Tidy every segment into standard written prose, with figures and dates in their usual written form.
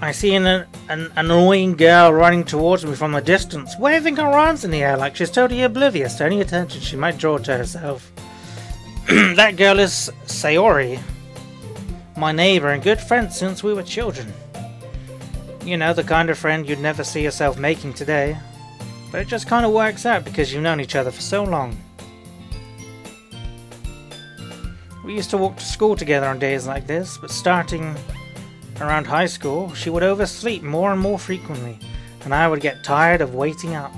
I see an annoying girl running towards me from the distance, waving her arms in the air like she's totally oblivious to any attention she might draw to herself. That girl is Sayori, my neighbor and good friend since we were children. You know, the kind of friend you'd never see yourself making today. But it just kind of works out because you've known each other for so long. We used to walk to school together on days like this, but starting around high school, she would oversleep more and more frequently, and I would get tired of waiting up.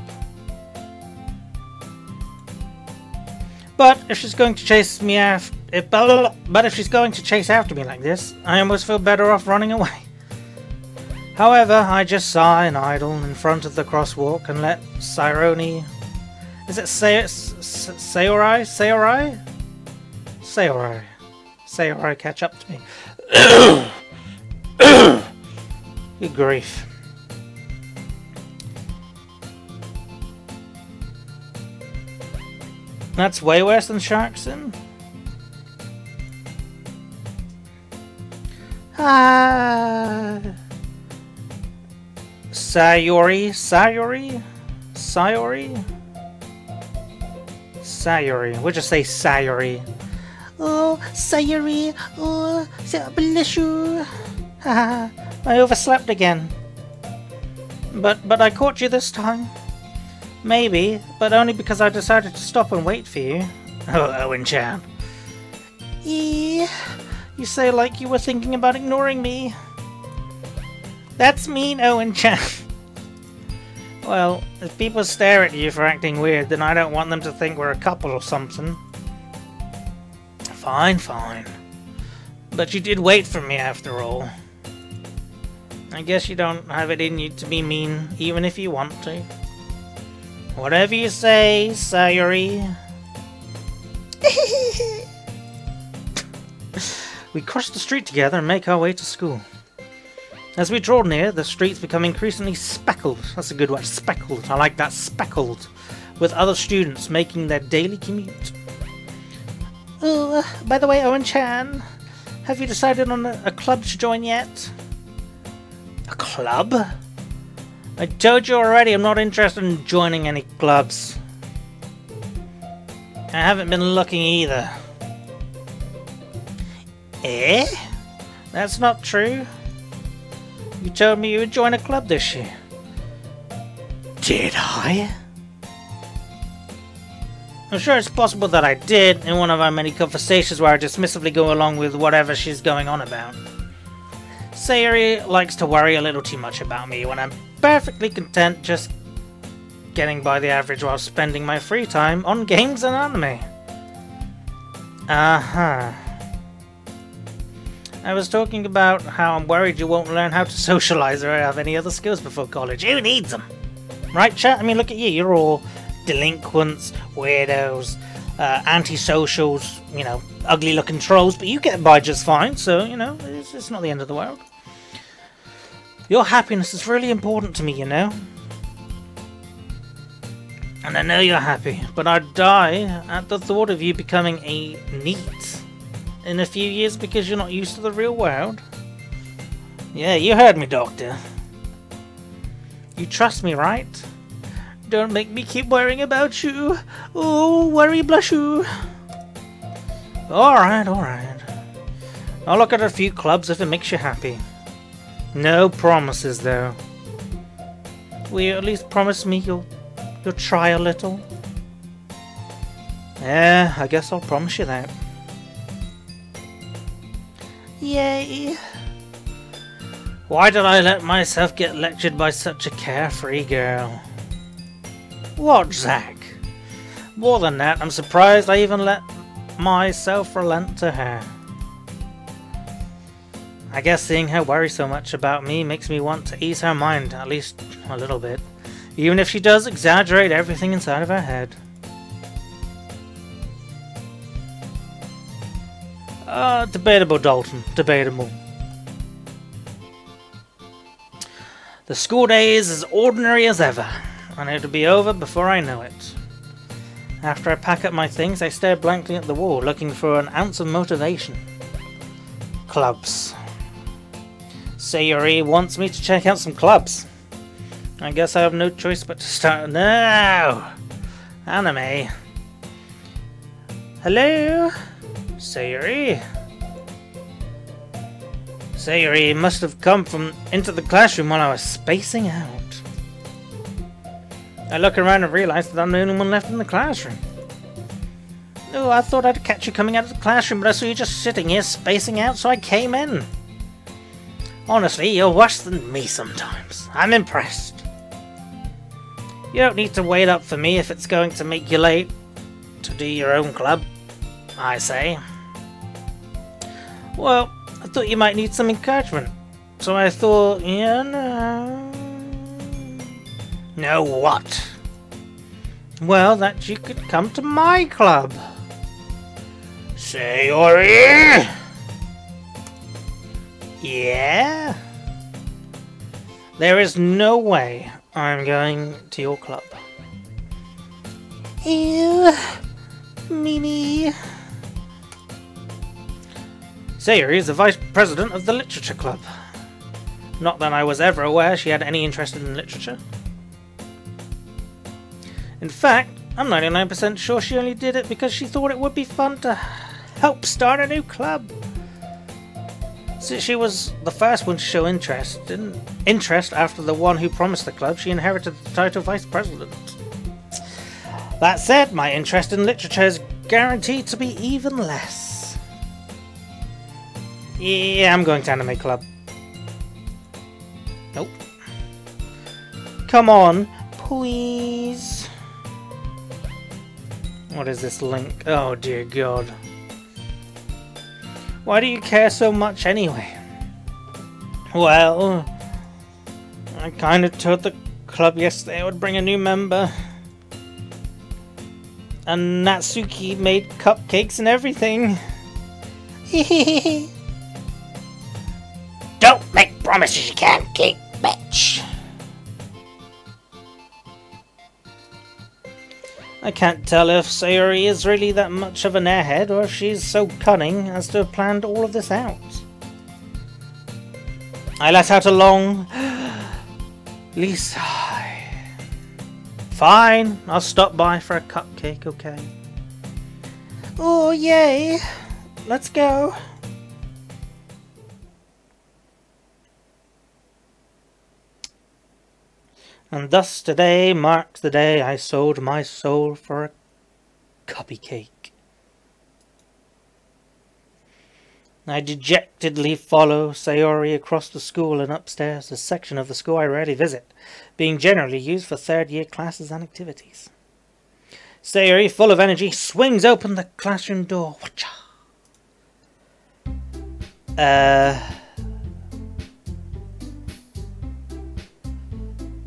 But if she's going to chase me after, if she's going to chase after me like this, I almost feel better off running away. However, I just sigh and idle in front of the crosswalk and let Sayori... Is it Sayori? Sayori catch up to me. Good grief. That's way worse than Sharkson. Sayori? We'll just say Sayori. Oh, Sayori. Oh, bless you. Haha, I overslept again. But I caught you this time. Maybe, but only because I decided to stop and wait for you. Oh, Owen-chan. You say like you were thinking about ignoring me. That's mean, Owen-chan. Well, if people stare at you for acting weird, then I don't want them to think we're a couple or something. Fine. But you did wait for me after all. I guess you don't have it in you to be mean, even if you want to. Whatever you say, Sayori. We cross the street together and make our way to school. As we draw near, the streets become increasingly speckled. That's a good word, speckled. I like that, speckled. With other students making their daily commute. Oh, by the way, Owen-chan, have you decided on a club to join yet? A club? I told you already I'm not interested in joining any clubs. I haven't been looking either. Eh? That's not true. You told me you would join a club this year. Did I? I'm sure it's possible that I did in one of our many conversations where I dismissively go along with whatever she's going on about. Sayori likes to worry a little too much about me when I'm perfectly content just getting by the average while spending my free time on games and anime. I was talking about how I'm worried you won't learn how to socialize or have any other skills before college. Who needs them? Right, chat? I mean, look at you. You're all delinquents, weirdos, antisocials, you know, ugly-looking trolls, but you get by just fine, so, you know, it's not the end of the world. Your happiness is really important to me, you know. And I know you're happy, but I'd die at the thought of you becoming a NEET in a few years because you're not used to the real world. Yeah, you heard me, Doctor. You trust me, right? Don't make me keep worrying about you. Oh, worry blush you. Alright. I'll look at a few clubs if it makes you happy. No promises, though. Will you at least promise me you'll try a little? Yeah, I guess I'll promise you that. Yay! Why did I let myself get lectured by such a carefree girl? What, Zach? More than that, I'm surprised I even let myself relent to her. I guess seeing her worry so much about me makes me want to ease her mind, at least a little bit. Even if she does exaggerate everything inside of her head. Debatable, Dalton. Debatable. The school day is as ordinary as ever, and it'll be over before I know it. After I pack up my things, I stare blankly at the wall, looking for an ounce of motivation. Clubs. Sayori wants me to check out some clubs. I guess I have no choice but to start. No! Anime. Hello? Sayori? Sayori must have come into the classroom while I was spacing out. I look around and realize that I'm the only one left in the classroom. Oh, I thought I'd catch you coming out of the classroom, but I saw you just sitting here spacing out, so I came in. Honestly, you're worse than me sometimes. I'm impressed. You don't need to wait up for me if it's going to make you late to do your own club, I say. Well, I thought you might need some encouragement, so I thought, you know... Know what? Well, that you could come to my club. Sayori! Yeah? There is no way I'm going to your club. Ew, Mimi. Sayori is the vice president of the literature club. Not that I was ever aware she had any interest in literature. In fact, I'm 99% sure she only did it because she thought it would be fun to help start a new club. Since she was the first one to show interest after the one who promised the club, she inherited the title Vice President. That said, my interest in literature is guaranteed to be even less. Yeah, I'm going to Anime Club. Nope. Come on, please. What is this link? Oh dear God. Why do you care so much anyway? Well, I kind of told the club yesterday I would bring a new member. And Natsuki made cupcakes and everything. Don't make promises you can't keep, bitch. I can't tell if Sayori is really that much of an airhead or if she's so cunning as to have planned all of this out. I let out a long sigh. Fine, I'll stop by for a cupcake, okay? Oh, yay! Let's go! And thus today marks the day I sold my soul for a cupcake. I dejectedly follow Sayori across the school and upstairs, a section of the school I rarely visit, being generally used for third-year classes and activities. Sayori, full of energy, swings open the classroom door.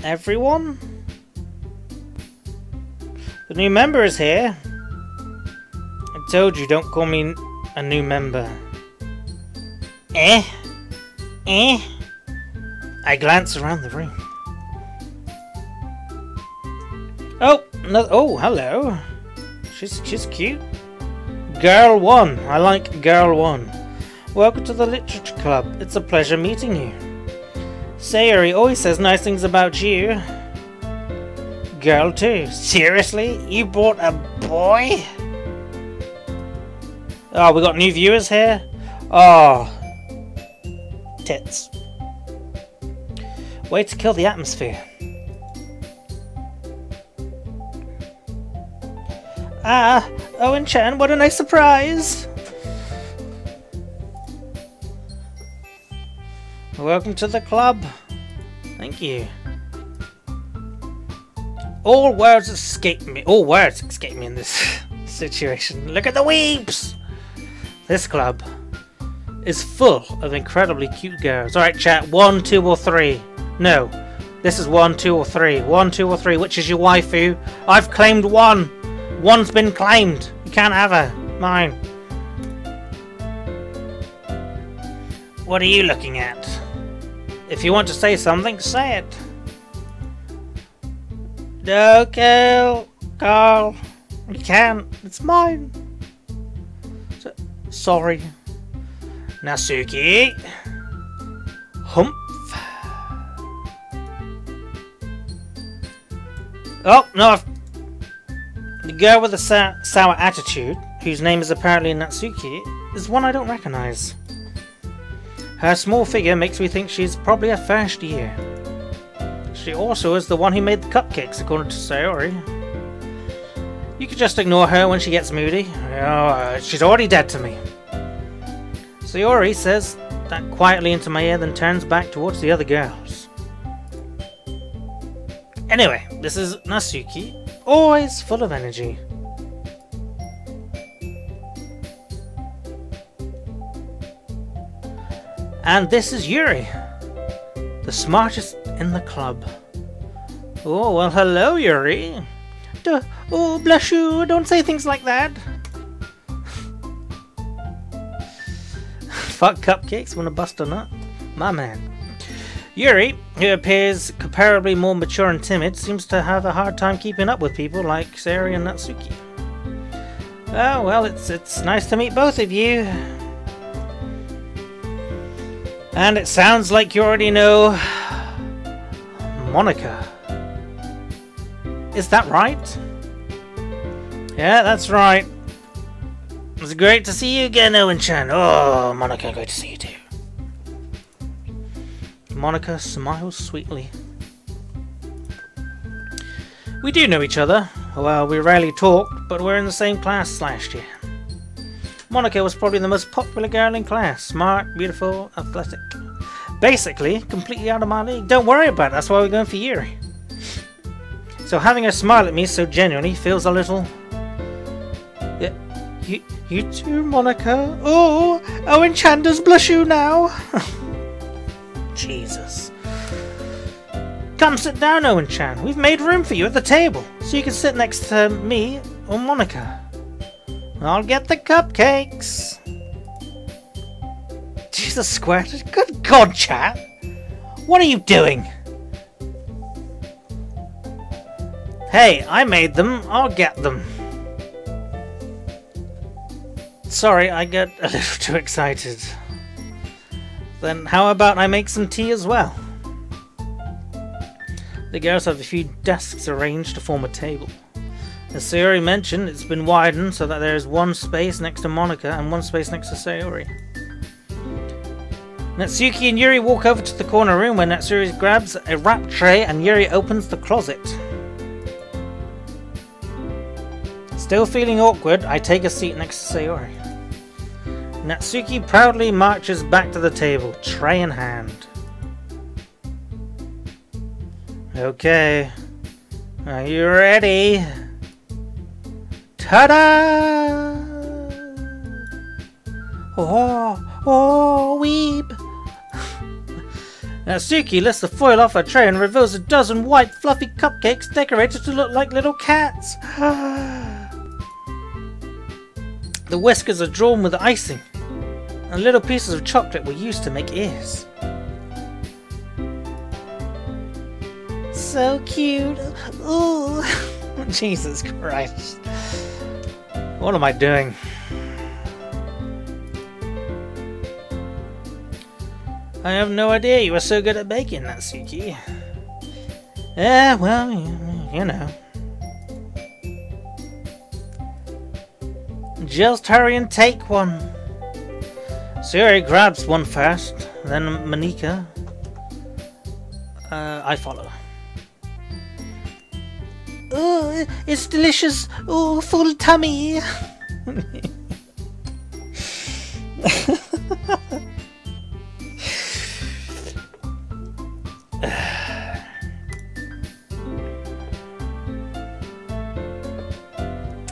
Everyone? The new member is here. I told you, don't call me a new member. Eh? I glance around the room. Oh, no, oh, hello. She's cute. Girl 1. I like Girl 1. Welcome to the Literature Club. It's a pleasure meeting you. Sayori always says nice things about you. Girl 2. Seriously? You brought a boy? Oh, we got new viewers here? Oh. Tits. Way to kill the atmosphere. Ah, Owen-chan, what a nice surprise! Welcome to the club. Thank you. All words escape me in this situation. Look at the weeps! This club is full of incredibly cute girls. Alright chat, 1, 2 or 3. No, this is 1, 2 or 3. 1, 2 or 3, which is your waifu? I've claimed 1. 1's been claimed. You can't have her. Mine. What are you looking at? If you want to say something, say it. No, Carl. You can't. It's mine. Sorry. Natsuki. Humph. Oh, no, the girl with the sour attitude, whose name is apparently Natsuki, is one I don't recognize. Her small figure makes me think she's probably her first year. She also is the one who made the cupcakes, according to Sayori. You could just ignore her when she gets moody. Oh, she's already dead to me. Sayori says that quietly into my ear, then turns back towards the other girls. Anyway, this is Natsuki, always full of energy. And this is Yuri, the smartest in the club. Oh, well, hello, Yuri. Oh, bless you, don't say things like that. Fuck cupcakes, wanna bust a nut? My man. Yuri, who appears comparably more mature and timid, seems to have a hard time keeping up with people like Sayori and Natsuki. Oh, well, it's nice to meet both of you. And it sounds like you already know Monika. Is that right? Yeah, that's right. It's great to see you again, Owen-chan. Oh, Monika, great to see you too. Monika smiles sweetly. We do know each other. Well, we rarely talk, but we're in the same class last year. Monika was probably the most popular girl in class. Smart, beautiful, athletic. Basically, completely out of my league. Don't worry about it, that's why we're going for Yuri. So having her smile at me so genuinely feels a little... Yeah, you too, Monika? Oh, Owen-chan does blush you now. Jesus. Come sit down, Owen-chan. We've made room for you at the table, so you can sit next to me or Monika. I'll get the cupcakes. Jesus squared. Good God, chat. What are you doing? Hey, I made them. I'll get them. Sorry, I get a little too excited. Then how about I make some tea as well? The girls have a few desks arranged to form a table. As Sayori mentioned, it's been widened so that there is one space next to Monika and one space next to Sayori. Natsuki and Yuri walk over to the corner room where Natsuri grabs a wrap tray and Yuri opens the closet. Still feeling awkward, I take a seat next to Sayori. Natsuki proudly marches back to the table, tray in hand. Okay, are you ready? Ta-da! Oh, weeb! Natsuki lifts the foil off her tray and reveals a dozen white, fluffy cupcakes decorated to look like little cats. The whiskers are drawn with icing, and little pieces of chocolate were used to make ears. So cute. Ooh. Jesus Christ. What am I doing? I have no idea you were so good at baking, Natsuki. Yeah, well, you know. Just hurry and take one. Sayori grabs one first, then Monika. I follow. Oh, it's delicious. Oh, full tummy.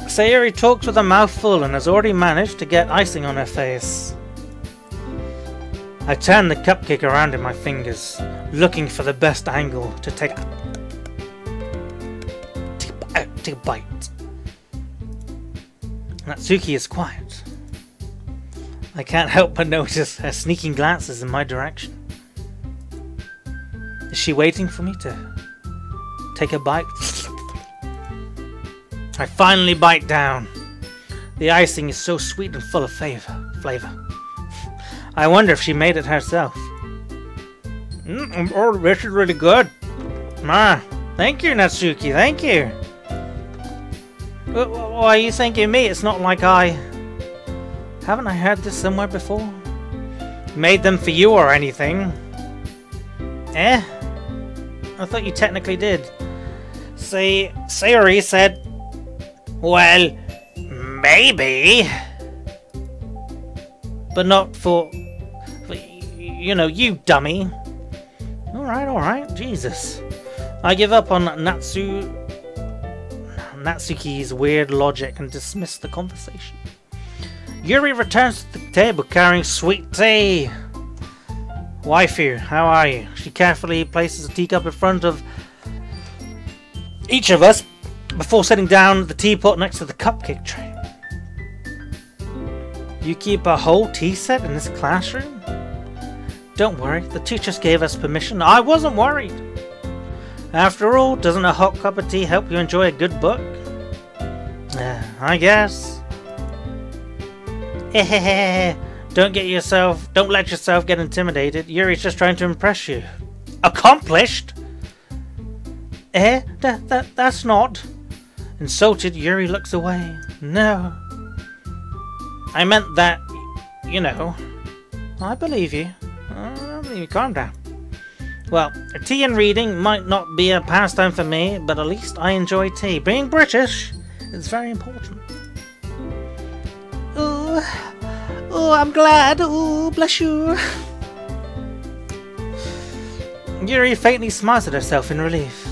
Sayori talks with a mouth full and has already managed to get icing on her face. I turn the cupcake around in my fingers, looking for the best angle to take a bite. Natsuki is quiet. I can't help but notice her sneaking glances in my direction. Is she waiting for me to take a bite? I finally bite down. The icing is so sweet and full of flavor. I wonder if she made it herself. Oh, this is really good. Thank you, Natsuki, thank you. Why are you thanking me? It's not like Haven't I heard this somewhere before? Made them for you or anything? Eh? I thought you technically did. See, Sayori said... Well, maybe. But not for you know, you dummy. Alright, Jesus. I give up on Natsuki's weird logic and dismiss the conversation. Yuri returns to the table carrying sweet tea. Waifu, how are you? She carefully places a teacup in front of each of us before setting down the teapot next to the cupcake tray. You keep a whole tea set in this classroom? Don't worry, the teachers gave us permission. I wasn't worried. After all, doesn't a hot cup of tea help you enjoy a good book? I guess. Don't let yourself get intimidated. Yuri's just trying to impress you. Accomplished? That's not. Insulted, Yuri looks away. No. I meant that, you know. I believe you. I believe you. Calm down. Well, tea and reading might not be a pastime for me, but at least I enjoy tea. Being British is very important. Oh, I'm glad. Oh, bless you. Yuri faintly smiles at herself in relief.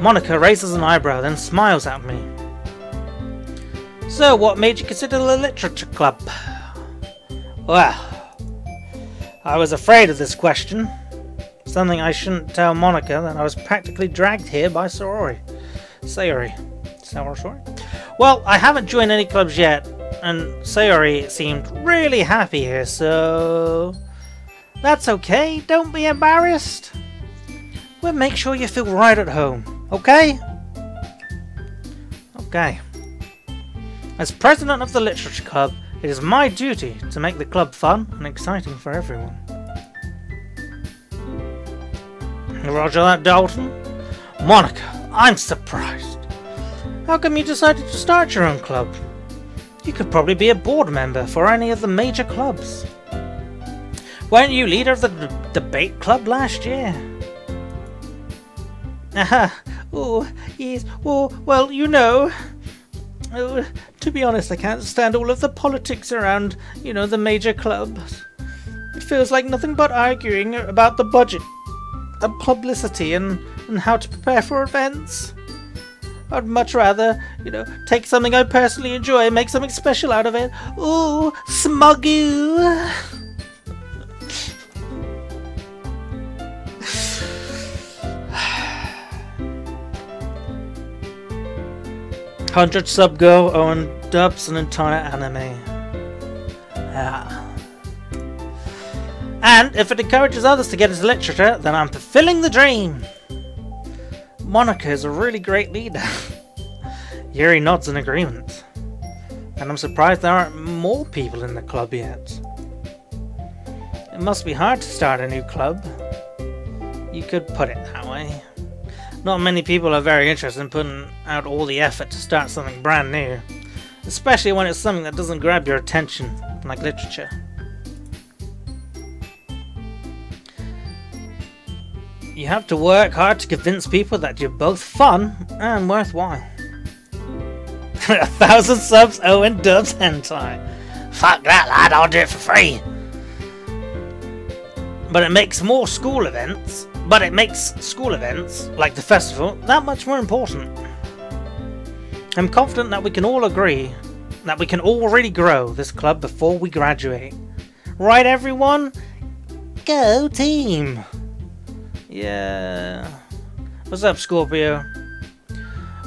Monica raises an eyebrow, then smiles at me. So, what made you consider the literature club? Well, I was afraid of this question. Something I shouldn't tell Monica that I was practically dragged here by Sayori. Well, I haven't joined any clubs yet, and Sayori seemed really happy here, so... That's okay, don't be embarrassed. We'll make sure you feel right at home, okay? Okay. As president of the Literature Club, it is my duty to make the club fun and exciting for everyone. Roger that, Dalton. Monica, I'm surprised. How come you decided to start your own club? You could probably be a board member for any of the major clubs. Weren't you leader of the debate club last year? Oh, yes. Well, you know. To be honest, I can't stand all of the politics around, you know, the major clubs. It feels like nothing but arguing about the budget and publicity and how to prepare for events. I'd much rather, you know, take something I personally enjoy and make something special out of it. Ooh, smuggle! 100 sub go, Owen dubs an entire anime. And if it encourages others to get into literature, then I'm fulfilling the dream. Monica is a really great leader. Yuri nods in agreement. And I'm surprised there aren't more people in the club yet. It must be hard to start a new club. You could put it that way. Not many people are very interested in putting out all the effort to start something brand new. Especially when it's something that doesn't grab your attention, like literature. You have to work hard to convince people that you're both fun and worthwhile. 1,000 subs, Owen dubs hentai. Fuck that, lad, I'll do it for free. But it makes school events, like the festival, that much more important. I'm confident that we can all agree that we can already grow this club before we graduate. Right, everyone? Go team! Yeah. What's up, Scorpio?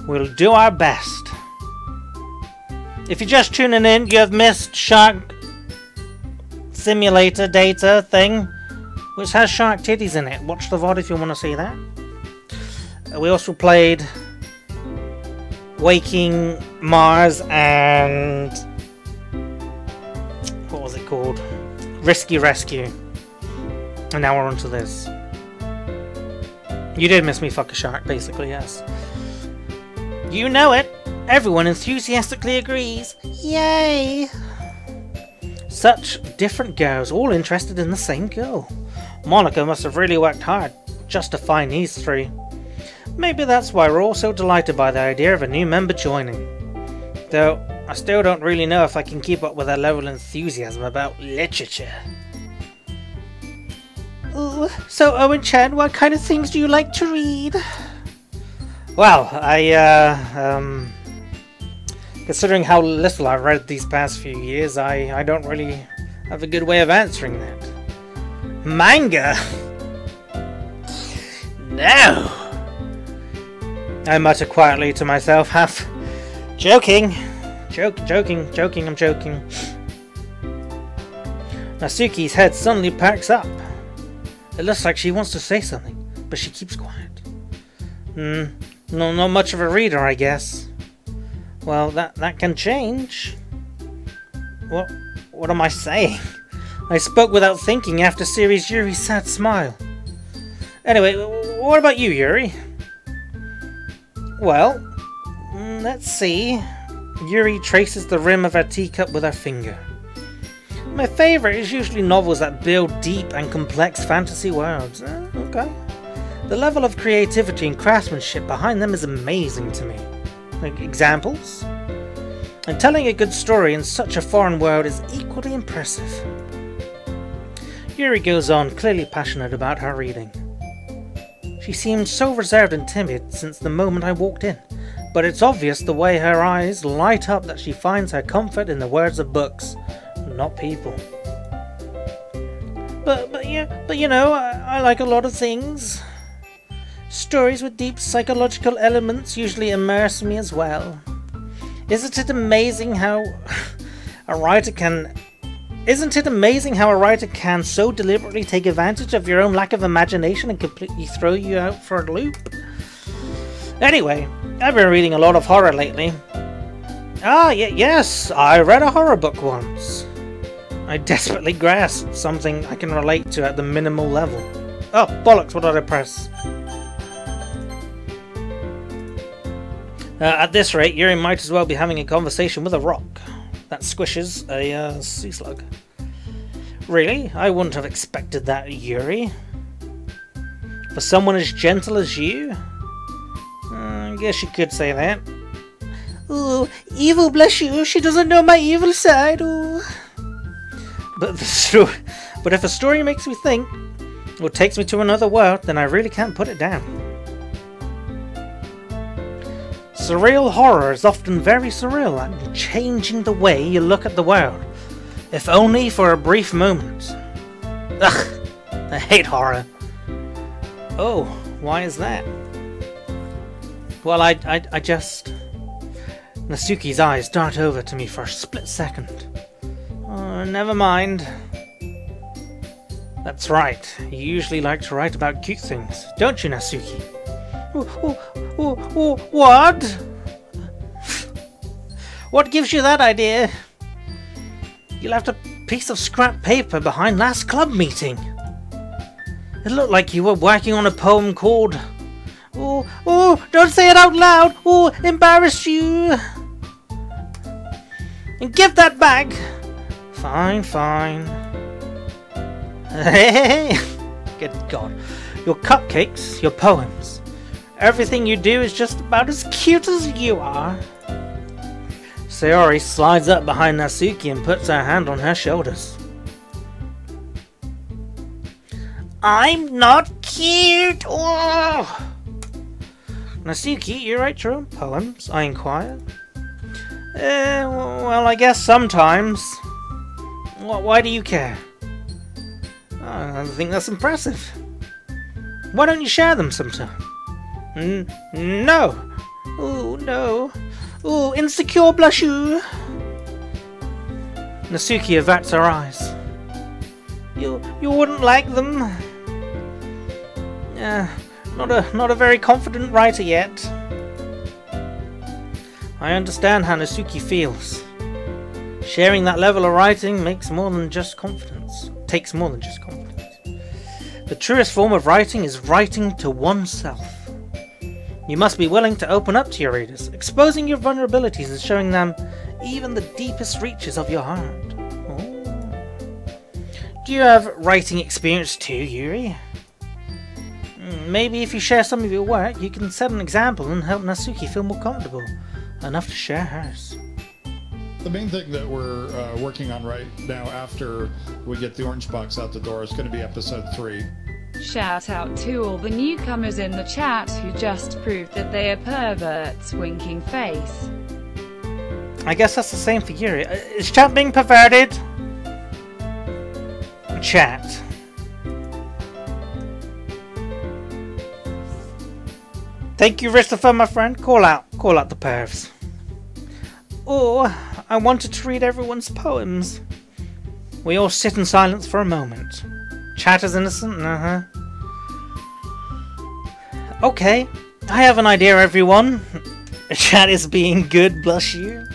We'll do our best. If you're just tuning in, you have missed Shark Simulator data thing, which has shark titties in it. Watch the VOD if you want to see that. We also played Waking Mars and... what was it called? Risky Rescue. And now we're on to this. You did miss me, fuck a shark, basically, yes. You know it! Everyone enthusiastically agrees. Yay! Such different girls, all interested in the same girl. Monica must have really worked hard just to find these three. Maybe that's why we're all so delighted by the idea of a new member joining. Though, I still don't really know if I can keep up with that level of enthusiasm about literature. Ooh, so Owen-chan, what kind of things do you like to read? Well, considering how little I've read these past few years, I don't really have a good way of answering that. Manga? No! I mutter quietly to myself, half joking. Joking. Natsuki's head suddenly perks up. It looks like she wants to say something, but she keeps quiet. No, not much of a reader, I guess. Well, that can change. What am I saying? I spoke without thinking after series Yuri's sad smile. Anyway, what about you, Yuri? Well, let's see. Yuri traces the rim of her teacup with her finger. My favourite is usually novels that build deep and complex fantasy worlds. Okay. The level of creativity and craftsmanship behind them is amazing to me. Like examples? And telling a good story in such a foreign world is equally impressive. Yuri goes on, clearly passionate about her reading. She seemed so reserved and timid since the moment I walked in, but it's obvious the way her eyes light up that she finds her comfort in the words of books, not people. But you know, I like a lot of things. Stories with deep psychological elements usually immerse me as well. Isn't it amazing how a writer can so deliberately take advantage of your own lack of imagination and completely throw you out for a loop? Anyway, I've been reading a lot of horror lately. Yes, I read a horror book once. I desperately grasped something I can relate to at the minimal level. Oh, bollocks, what did I press? At this rate, Yuri might as well be having a conversation with a rock that squishes a sea slug. Really? I wouldn't have expected that, Yuri. For someone as gentle as you? I guess you could say that. Ooh, evil, bless you. She doesn't know my evil side. Ooh. But if a story makes me think, or takes me to another world, then I really can't put it down. Surreal horror is often very surreal and changing the way you look at the world, if only for a brief moment. Ugh, I hate horror. Oh, why is that? Well, I just... Natsuki's eyes dart over to me for a split second. Oh, never mind. That's right, you usually like to write about cute things, don't you, Natsuki? What? What gives you that idea? You left a piece of scrap paper behind last club meeting. It looked like you were working on a poem called... Oh, don't say it out loud! Oh, embarrass you! And give that back! Fine. Hey! Good God. Your cupcakes, your poems. Everything you do is just about as cute as you are. Sayori slides up behind Natsuki and puts her hand on her shoulders. I'm not cute! Oh! Natsuki, you write your own poems? I inquired. Well, I guess sometimes. Why do you care? I think that's impressive. Why don't you share them sometime? No. Oh, no. Oh, insecure blush you. Natsuki averts her eyes. You wouldn't like them? Not a very confident writer yet. I understand how Natsuki feels. Sharing that level of writing takes more than just confidence. The truest form of writing is writing to oneself. You must be willing to open up to your readers, exposing your vulnerabilities and showing them even the deepest reaches of your heart. Oh. Do you have writing experience too, Yuri? Maybe if you share some of your work, you can set an example and help Natsuki feel more comfortable enough to share hers. The main thing that we're working on right now after we get the orange box out the door is going to be episode 3. Shout out to all the newcomers in the chat who just proved that they are perverts, winking face. I guess that's the same for Yuri. Is chat being perverted? Chat. Thank you, Christopher, my friend. Call out the pervs. Oh, I wanted to read everyone's poems. We all sit in silence for a moment. Chat is innocent? Okay, I have an idea, everyone. Chat is being good, bless you.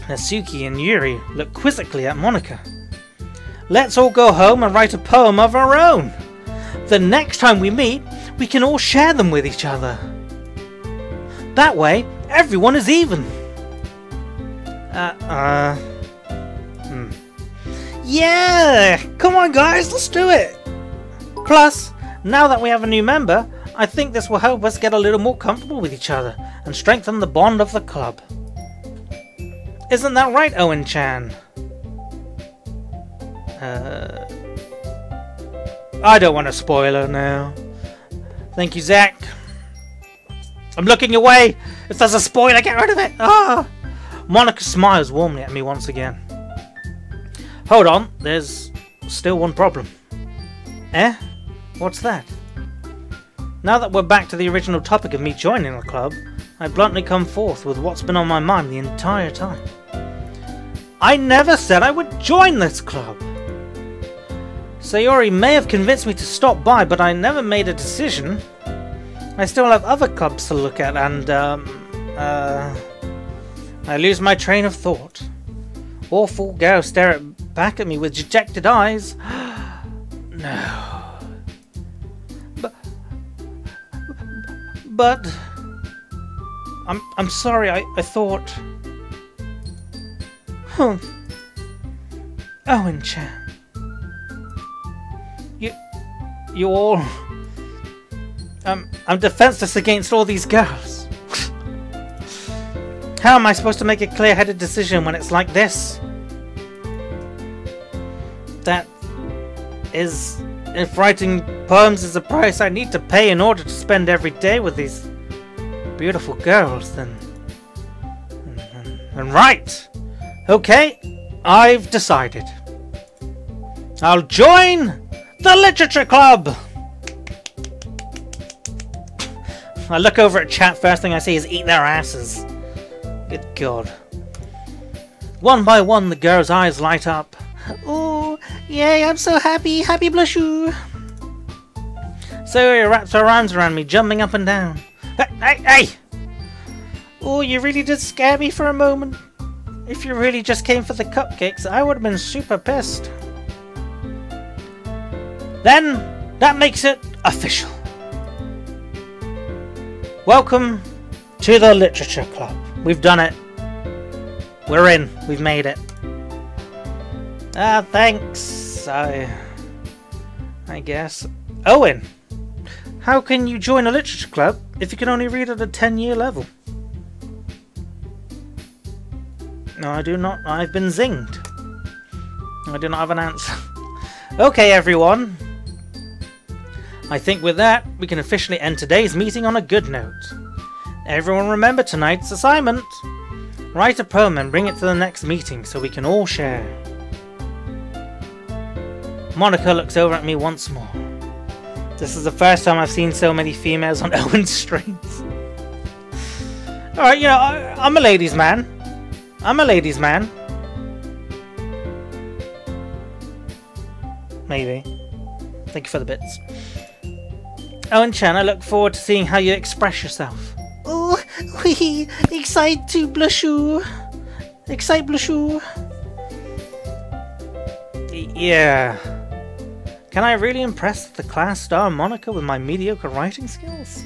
Natsuki and Yuri look quizzically at Monika. Let's all go home and write a poem of our own. The next time we meet, we can all share them with each other. That way, everyone is even. Yeah! Come on, guys, let's do it! Plus, now that we have a new member, I think this will help us get a little more comfortable with each other and strengthen the bond of the club. Isn't that right, Owen-chan? I don't want to spoil her now. Thank you, Zach. I'm looking away! If there's a spoiler, get rid of it! Ah! Monika smiles warmly at me once again. Hold on, there's still one problem. Eh? What's that? Now that we're back to the original topic of me joining the club, I bluntly come forth with what's been on my mind the entire time. I never said I would join this club! Sayori may have convinced me to stop by, but I never made a decision. I still have other clubs to look at and, I lose my train of thought. Awful girls stare back at me with dejected eyes. No. But... I'm sorry, I thought... Owen-chan. You all... I'm defenseless against all these girls. How am I supposed to make a clear-headed decision when it's like this? That is... If writing poems is a price I need to pay in order to spend every day with these beautiful girls, then right! Okay, I've decided. I'll join the Literature Club! I look over at chat, first thing I see is eat their asses. Good God. One by one, the girls' eyes light up. Oh, yay, I'm so happy. Happy blushu. Sayori wraps her arms around me, jumping up and down. Hey! Oh, you really did scare me for a moment. If you really just came for the cupcakes, I would have been super pissed. Then, that makes it official. Welcome to the Literature Club. We've done it. We're in. We've made it. Thanks. I guess. Owen, how can you join a literature club if you can only read at a 10-year level? No, I do not. I've been zinged. I do not have an answer. Okay, everyone. I think with that, we can officially end today's meeting on a good note. Everyone remember tonight's assignment. Write a poem and bring it to the next meeting so we can all share. Monika looks over at me once more. This is the first time I've seen so many females on Owen's streams. Alright, you know, I'm a ladies' man. I'm a ladies' man. Maybe. Thank you for the bits. Owen-chan, I look forward to seeing how you express yourself. Oh, wee, excite to blushu. Excite blushu. Yeah. Can I really impress the class star moniker with my mediocre writing skills?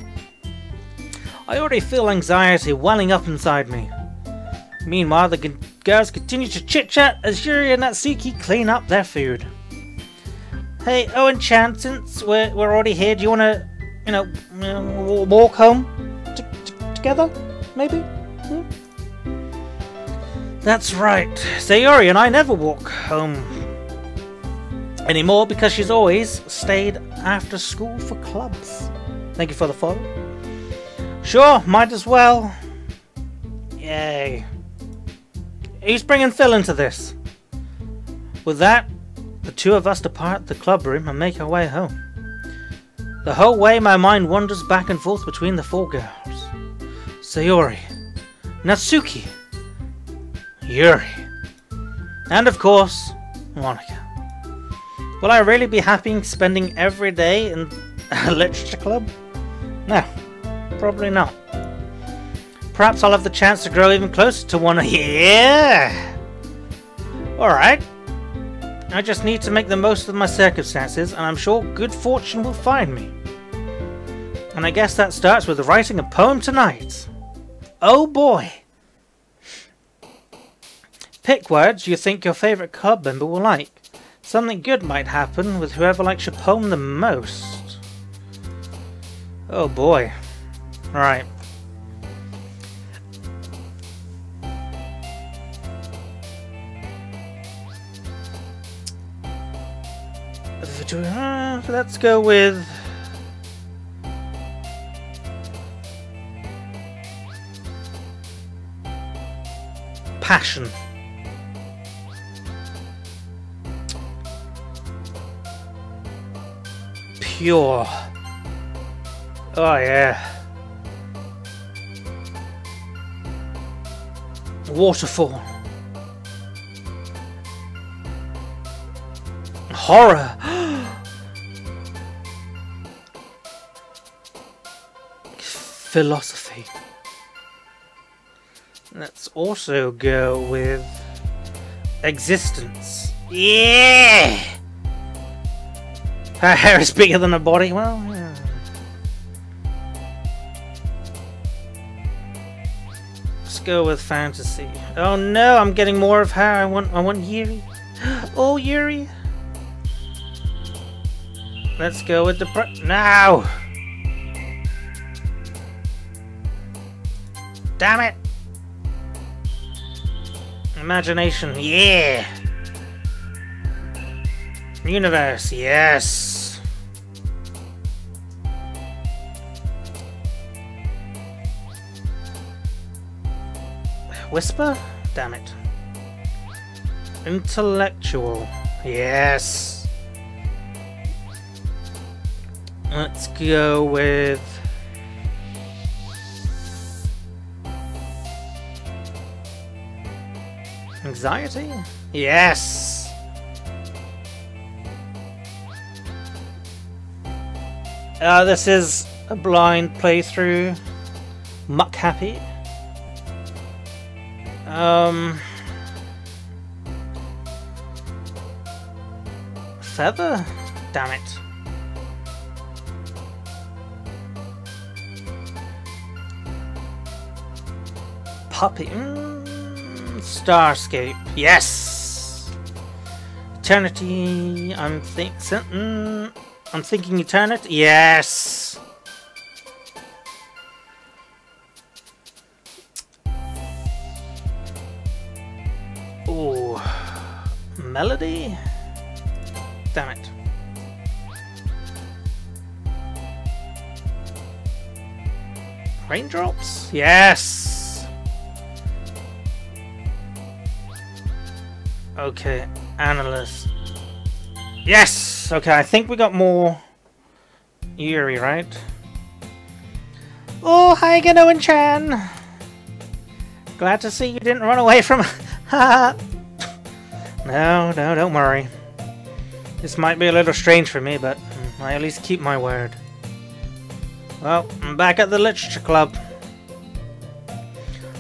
I already feel anxiety welling up inside me. Meanwhile, the girls continue to chit-chat as Yuri and Natsuki clean up their food. Hey, Owen-chan, since we're already here, do you want to, walk home together, maybe? Hmm? That's right. Sayori and I never walk home anymore because she's always stayed after school for clubs. Thank you for the follow. Sure, might as well. Yay. Who's bringing Phil into this? With that, the two of us depart the club room and make our way home. The whole way my mind wanders back and forth between the four girls. Sayori, Natsuki, Yuri, and of course, Monika. Will I really be happy spending every day in a literature club? No, probably not. Perhaps I'll have the chance to grow even closer to one. Yeah! Alright. I just need to make the most of my circumstances, and I'm sure good fortune will find me. And I guess that starts with writing a poem tonight. Oh boy! Pick words you think your favourite club member will like. Something good might happen with whoever likes your poem the most. Oh boy. Alright. Let's go with passion. Pure. Oh yeah. Waterfall. Horror. Philosophy. Let's also go with existence. Yeah! Her hair is bigger than her body. Well, yeah. Let's go with fantasy. Oh no, I'm getting more of her. I want Yuri. Oh, Yuri. Let's go with now. Damn it! Imagination, yeah! Universe, yes! Whisper? Damn it. Intellectual, yes! Let's go with anxiety? Yes! This is a blind playthrough. Muck happy. Feather? Damn it. Puppy. Starscape. Yes. Eternity. I'm thinking eternity. Yes. Oh, melody. Damn it. Raindrops. Yes. Okay, analyst. Yes! Okay, I think we got more Yuri, right? Oh, hi, Ganoan-chan! Glad to see you didn't run away from... No, don't worry. This might be a little strange for me, but I at least keep my word. Well, I'm back at the literature club.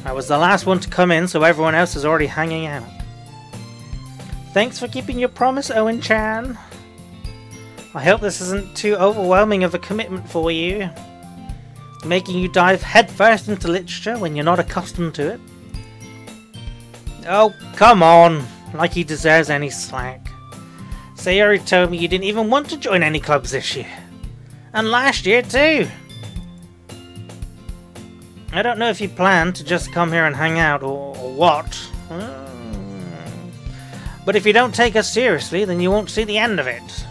I was the last one to come in, so everyone else is already hanging out. Thanks for keeping your promise, Owen-chan. I hope this isn't too overwhelming of a commitment for you, making you dive headfirst into literature when you're not accustomed to it. Oh, come on, like he deserves any slack. Sayori told me you didn't even want to join any clubs this year. And last year too. I don't know if you plan to just come here and hang out or what. But if you don't take us seriously, then you won't see the end of it.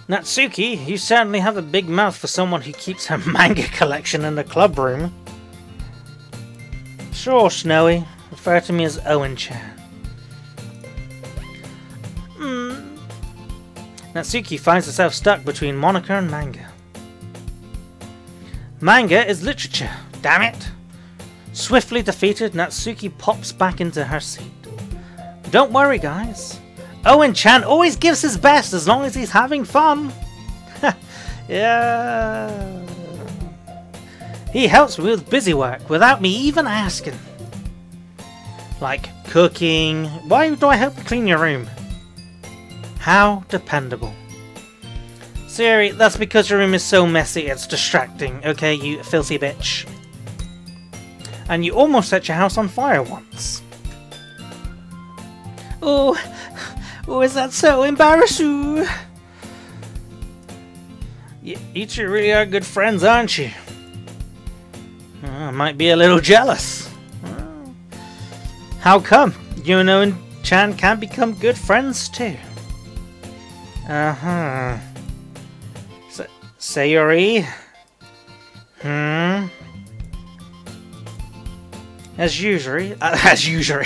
Natsuki, you certainly have a big mouth for someone who keeps her manga collection in the club room. Sure, Snowy. Refer to me as Owen-chan. Natsuki finds herself stuck between Monika and manga. Manga is literature, damn it! Swiftly defeated, Natsuki pops back into her seat. Don't worry, guys. Owen-chan always gives his best as long as he's having fun. Yeah. He helps me with busy work without me even asking. Like cooking. Why do I help you clean your room? How dependable. Siri, that's because your room is so messy it's distracting, okay, you filthy bitch. And you almost set your house on fire once. Oh, is that so embarrassing? You two really are good friends, aren't you? I might be a little jealous. How come? Yuno and Chan can become good friends too. Sayori? As usual.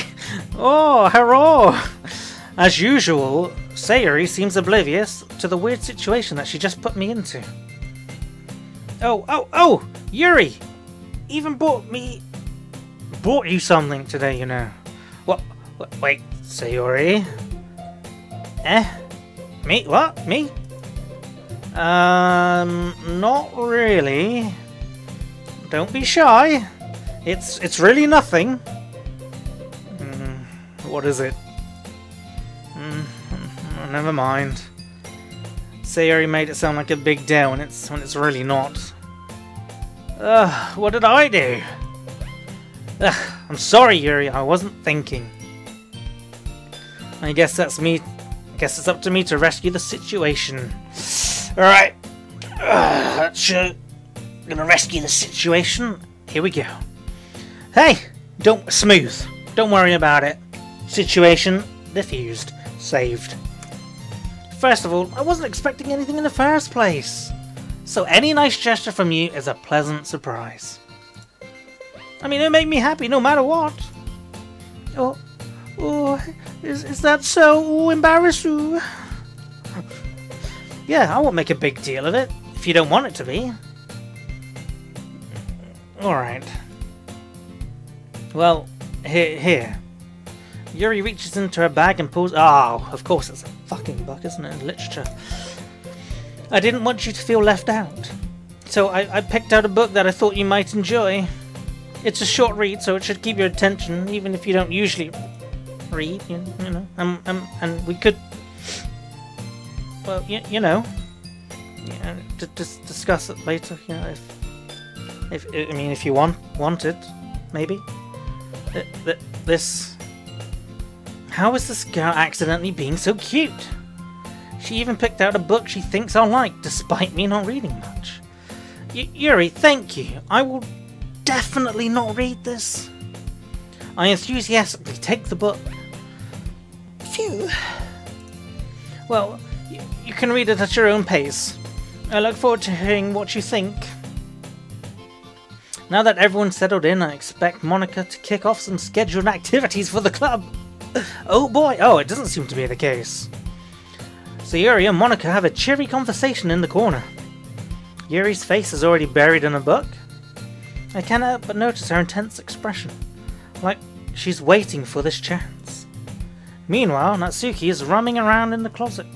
Oh, hello! As usual, Sayori seems oblivious to the weird situation that she just put me into. Oh! Yuri! Even bought you something today, you know. What? Wait, Sayori? Me? What? Me? Not really. Don't be shy. It's really nothing. What is it? Never mind. Sayori made it sound like a big deal when it's really not. What did I do? I'm sorry, Yuri. I wasn't thinking. I guess that's me. I guess it's up to me to rescue the situation. Alright. Gonna rescue the situation. Here we go. Hey! Don't worry about it. Situation diffused. Saved. First of all, I wasn't expecting anything in the first place. So any nice gesture from you is a pleasant surprise. I mean, it made me happy no matter what. Is that so embarrassing? Yeah, I won't make a big deal of it, if you don't want it to be. Alright. Well, here. Yuri reaches into her bag and pulls... Oh, of course it's a fucking book, isn't it? Literature. I didn't want you to feel left out. So I picked out a book that I thought you might enjoy. It's a short read, so it should keep your attention, even if you don't usually read, you know. And we could... Well, you know... to discuss it later, you know, if you wanted, maybe. This... How is this girl accidentally being so cute? She even picked out a book she thinks I'll like, despite me not reading much. Yuri, thank you. I will definitely not read this. I enthusiastically take the book. Phew. Well, you can read it at your own pace. I look forward to hearing what you think. Now that everyone's settled in, I expect Monika to kick off some scheduled activities for the club. Oh boy, it doesn't seem to be the case. So Yuri and Monika have a cheery conversation in the corner. Yuri's face is already buried in a book. I can't help but notice her intense expression, like she's waiting for this chance. Meanwhile, Natsuki is roaming around in the closet.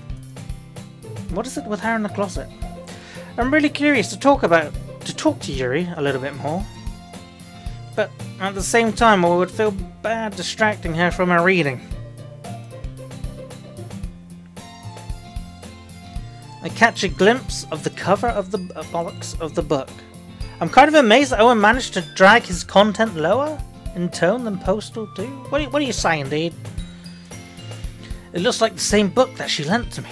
What is it with her in the closet? I'm really curious to talk to Yuri a little bit more. But at the same time, I would feel bad distracting her from her reading. I catch a glimpse of the cover of the bollocks of the book. I'm kind of amazed that Owen managed to drag his content lower in tone than Postal do. What are you saying, dude? It looks like the same book that she lent to me.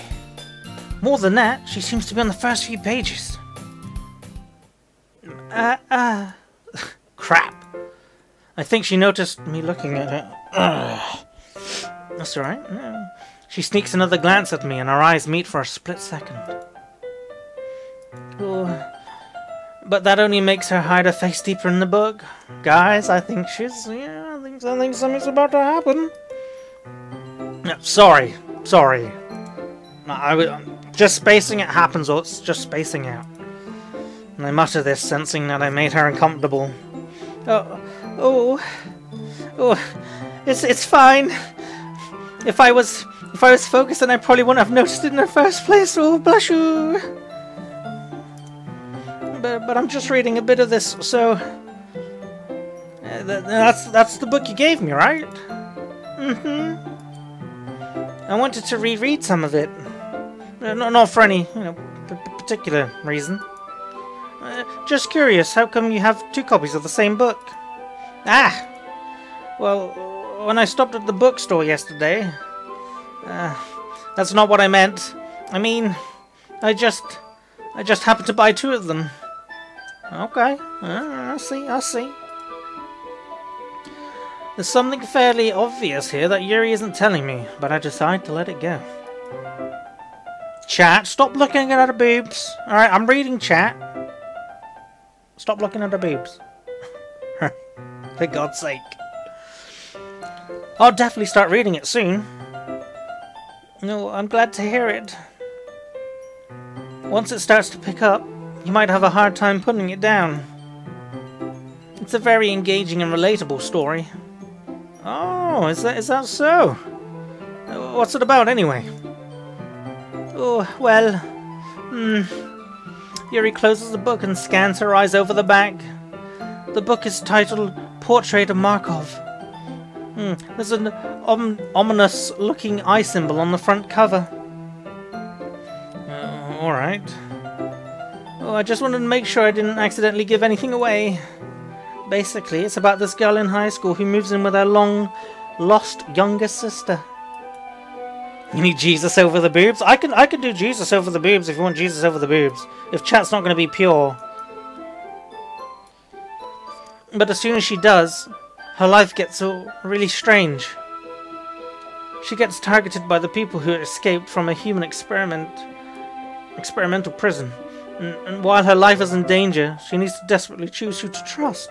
More than that, she seems to be on the first few pages. Crap. I think she noticed me looking at her. That's alright. Yeah. She sneaks another glance at me and our eyes meet for a split second. Oh, but that only makes her hide her face deeper in the book. Guys, I think I think something's about to happen. No, sorry. No, I'm just spacing it happens, or it's just spacing out. And I mutter this, sensing that I made her uncomfortable. Oh, it's fine. If I was focused, then I probably wouldn't have noticed it in the first place. Oh, bless you. But I'm just reading a bit of this, so that's the book you gave me, right? Mm-hmm. I wanted to reread some of it, not for any particular reason. Just curious, how come you have 2 copies of the same book? Well, when I stopped at the bookstore yesterday, that's not what I meant. I mean, I just happened to buy 2 of them. Okay, I see. There's something fairly obvious here that Yuri isn't telling me, but I decide to let it go. Chat, stop looking at her boobs. Alright, I'm reading, chat. Stop looking at her boobs. For God's sake. I'll definitely start reading it soon. No, I'm glad to hear it. Once it starts to pick up, you might have a hard time putting it down. It's a very engaging and relatable story. Oh, is that so? What's it about anyway? Oh, well... Yuri closes the book and scans her eyes over the back. The book is titled Portrait of Markov. There's an ominous-looking eye symbol on the front cover. Alright. Oh, I just wanted to make sure I didn't accidentally give anything away. Basically, it's about this girl in high school who moves in with her long-lost younger sister. You need Jesus over the boobs? I can do Jesus over the boobs if you want Jesus over the boobs. If chat's not going to be pure. But as soon as she does, her life gets really strange. She gets targeted by the people who escaped from a human experimental prison. And while her life is in danger, she needs to desperately choose who to trust.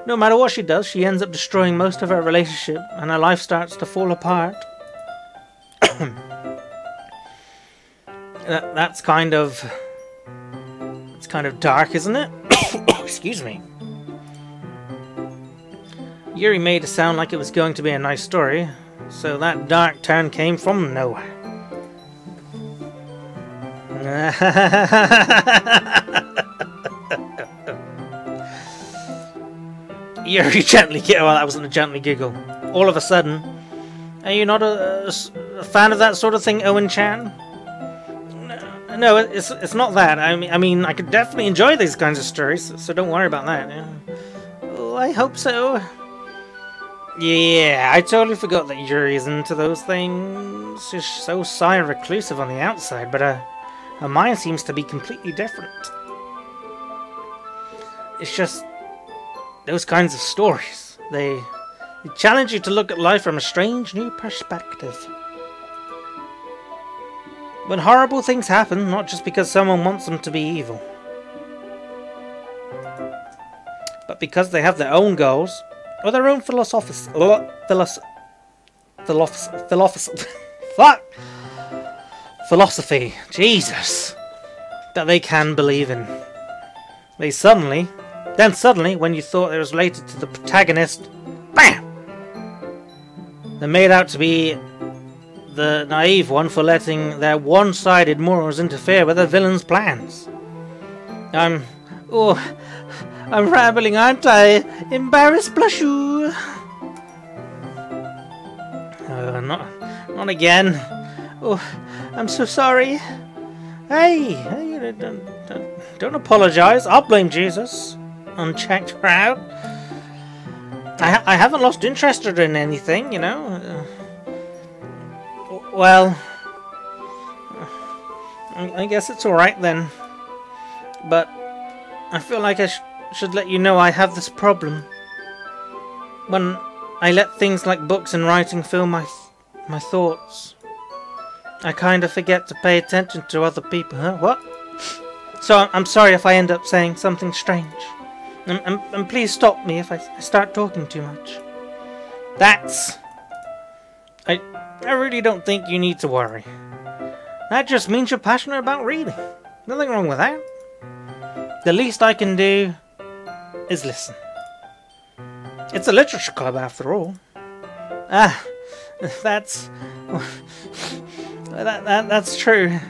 No matter what she does, she ends up destroying most of her relationship, and her life starts to fall apart. That's kind of dark, isn't it? Excuse me. Yuri made it sound like it was going to be a nice story, so that dark turn came from nowhere. Yuri gently giggled. Well, that wasn't a gently giggle. All of a sudden, are you not a fan of that sort of thing, Owen-chan? No, it's not that. I mean, I could definitely enjoy these kinds of stories, so don't worry about that. Yeah. Oh, I hope so. Yeah, I totally forgot that Yuri is into those things. She's so shy and reclusive on the outside, but her mind seems to be completely different. It's just those kinds of stories. They challenge you to look at life from a strange new perspective. When horrible things happen, not just because someone wants them to be evil, but because they have their own goals, or their own philosophy, Jesus, that they can believe in. Then suddenly, when you thought it was related to the protagonist, BAM! They're made out to be the naive one for letting their one-sided morals interfere with the villain's plans. I'm rambling, aren't I? Embarrassed, blush you. Not Not again. Oh, I'm so sorry. Hey, don't apologize. I'll blame Jesus. Unchecked crowd. I haven't lost interest in anything, you know. Well, I guess it's alright then. But I feel like I should let you know I have this problem. When I let things like books and writing fill my thoughts, I kind of forget to pay attention to other people. Huh? What? So I'm sorry if I end up saying something strange. And please stop me if I start talking too much. I really don't think you need to worry. That just means you're passionate about reading. Nothing wrong with that. The least I can do is listen. It's a literature club after all. That's true.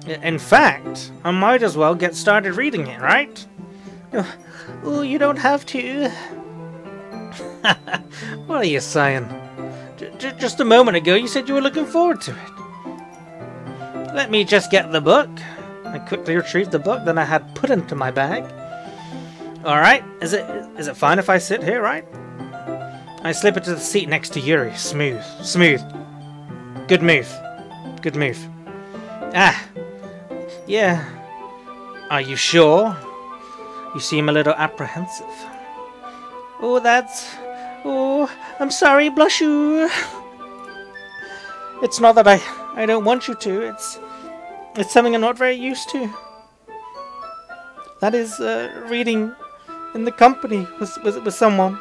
In fact, I might as well get started reading it, right? Oh, you don't have to. What are you saying? Just a moment ago you said you were looking forward to it. Let me just get the book. I quickly retrieved the book that I had put into my bag. Alright, is it fine if I sit here, right? I slip into the seat next to Yuri. Smooth. Good move. Yeah. Are you sure? You seem a little apprehensive. Oh, I'm sorry, blush you. It's not that I don't want you to. It's something I'm not very used to. That is, reading in the company with someone.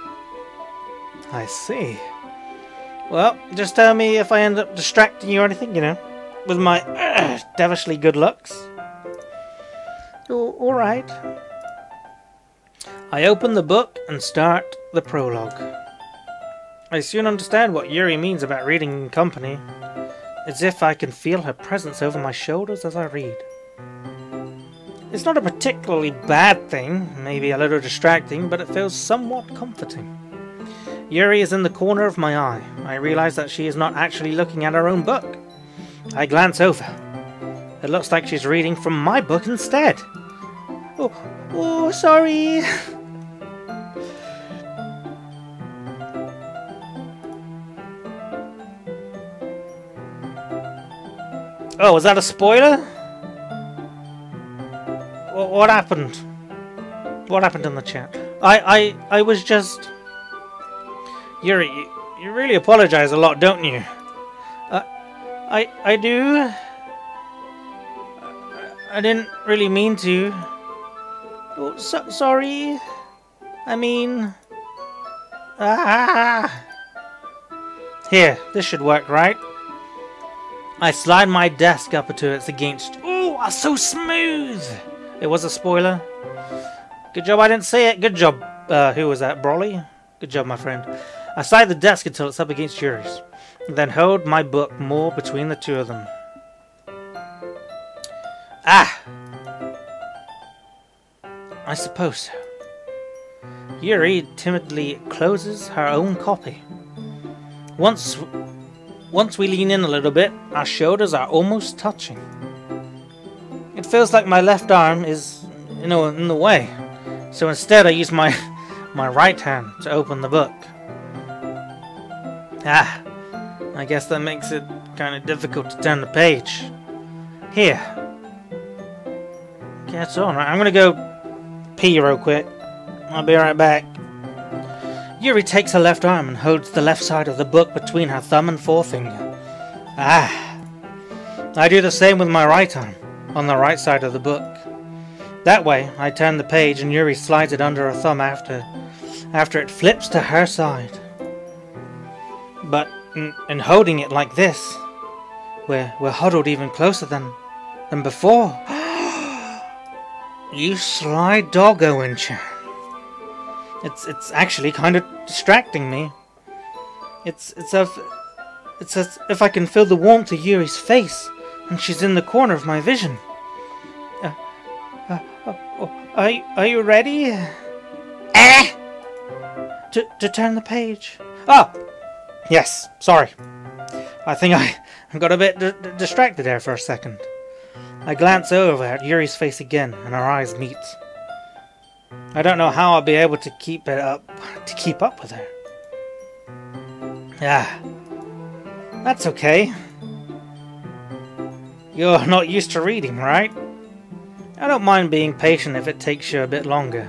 I see. Well, just tell me if I end up distracting you or anything, you know, with my devilishly good looks. Oh, alright. I open the book and start the prologue. I soon understand what Yuri means about reading in company. As if I can feel her presence over my shoulders as I read. It's not a particularly bad thing, maybe a little distracting, but it feels somewhat comforting. Yuri is in the corner of my eye. I realize that she is not actually looking at her own book. I glance over. It looks like she's reading from my book instead. Oh, sorry. Oh, was that a spoiler? What happened? What happened in the chat? I was just... Yuri, you really apologize a lot, don't you? I do. I didn't really mean to. Oh, sorry. I mean... Here, this should work, right? I slide my desk up to its against... Oh, so smooth! It was a spoiler. Good job I didn't say it. Good job. Who was that? Broly? Good job, my friend. I slide the desk until it's up against Yuri's. Then hold my book more between the two of them. I suppose so. Yuri timidly closes her own copy. Once we lean in a little bit, our shoulders are almost touching. It feels like my left arm is, in the way. So instead I use my right hand to open the book. I guess that makes it kind of difficult to turn the page. Here. Get on. I'm gonna go pee real quick. I'll be right back. Yuri takes her left arm and holds the left side of the book between her thumb and forefinger. I do the same with my right arm, on the right side of the book. That way, I turn the page and Yuri slides it under her thumb after it flips to her side. But in holding it like this, we're huddled even closer than before. You sly doggo in chat. It's actually kind of distracting me. It's as if I can feel the warmth of Yuri's face, and she's in the corner of my vision. Are you ready? To turn the page. Oh, yes. Sorry. I think I got a bit distracted there for a second. I glance over at Yuri's face again, and our eyes meet. I don't know how I'll be able to keep up with her. Ah, that's okay. You're not used to reading, right? I don't mind being patient if it takes you a bit longer.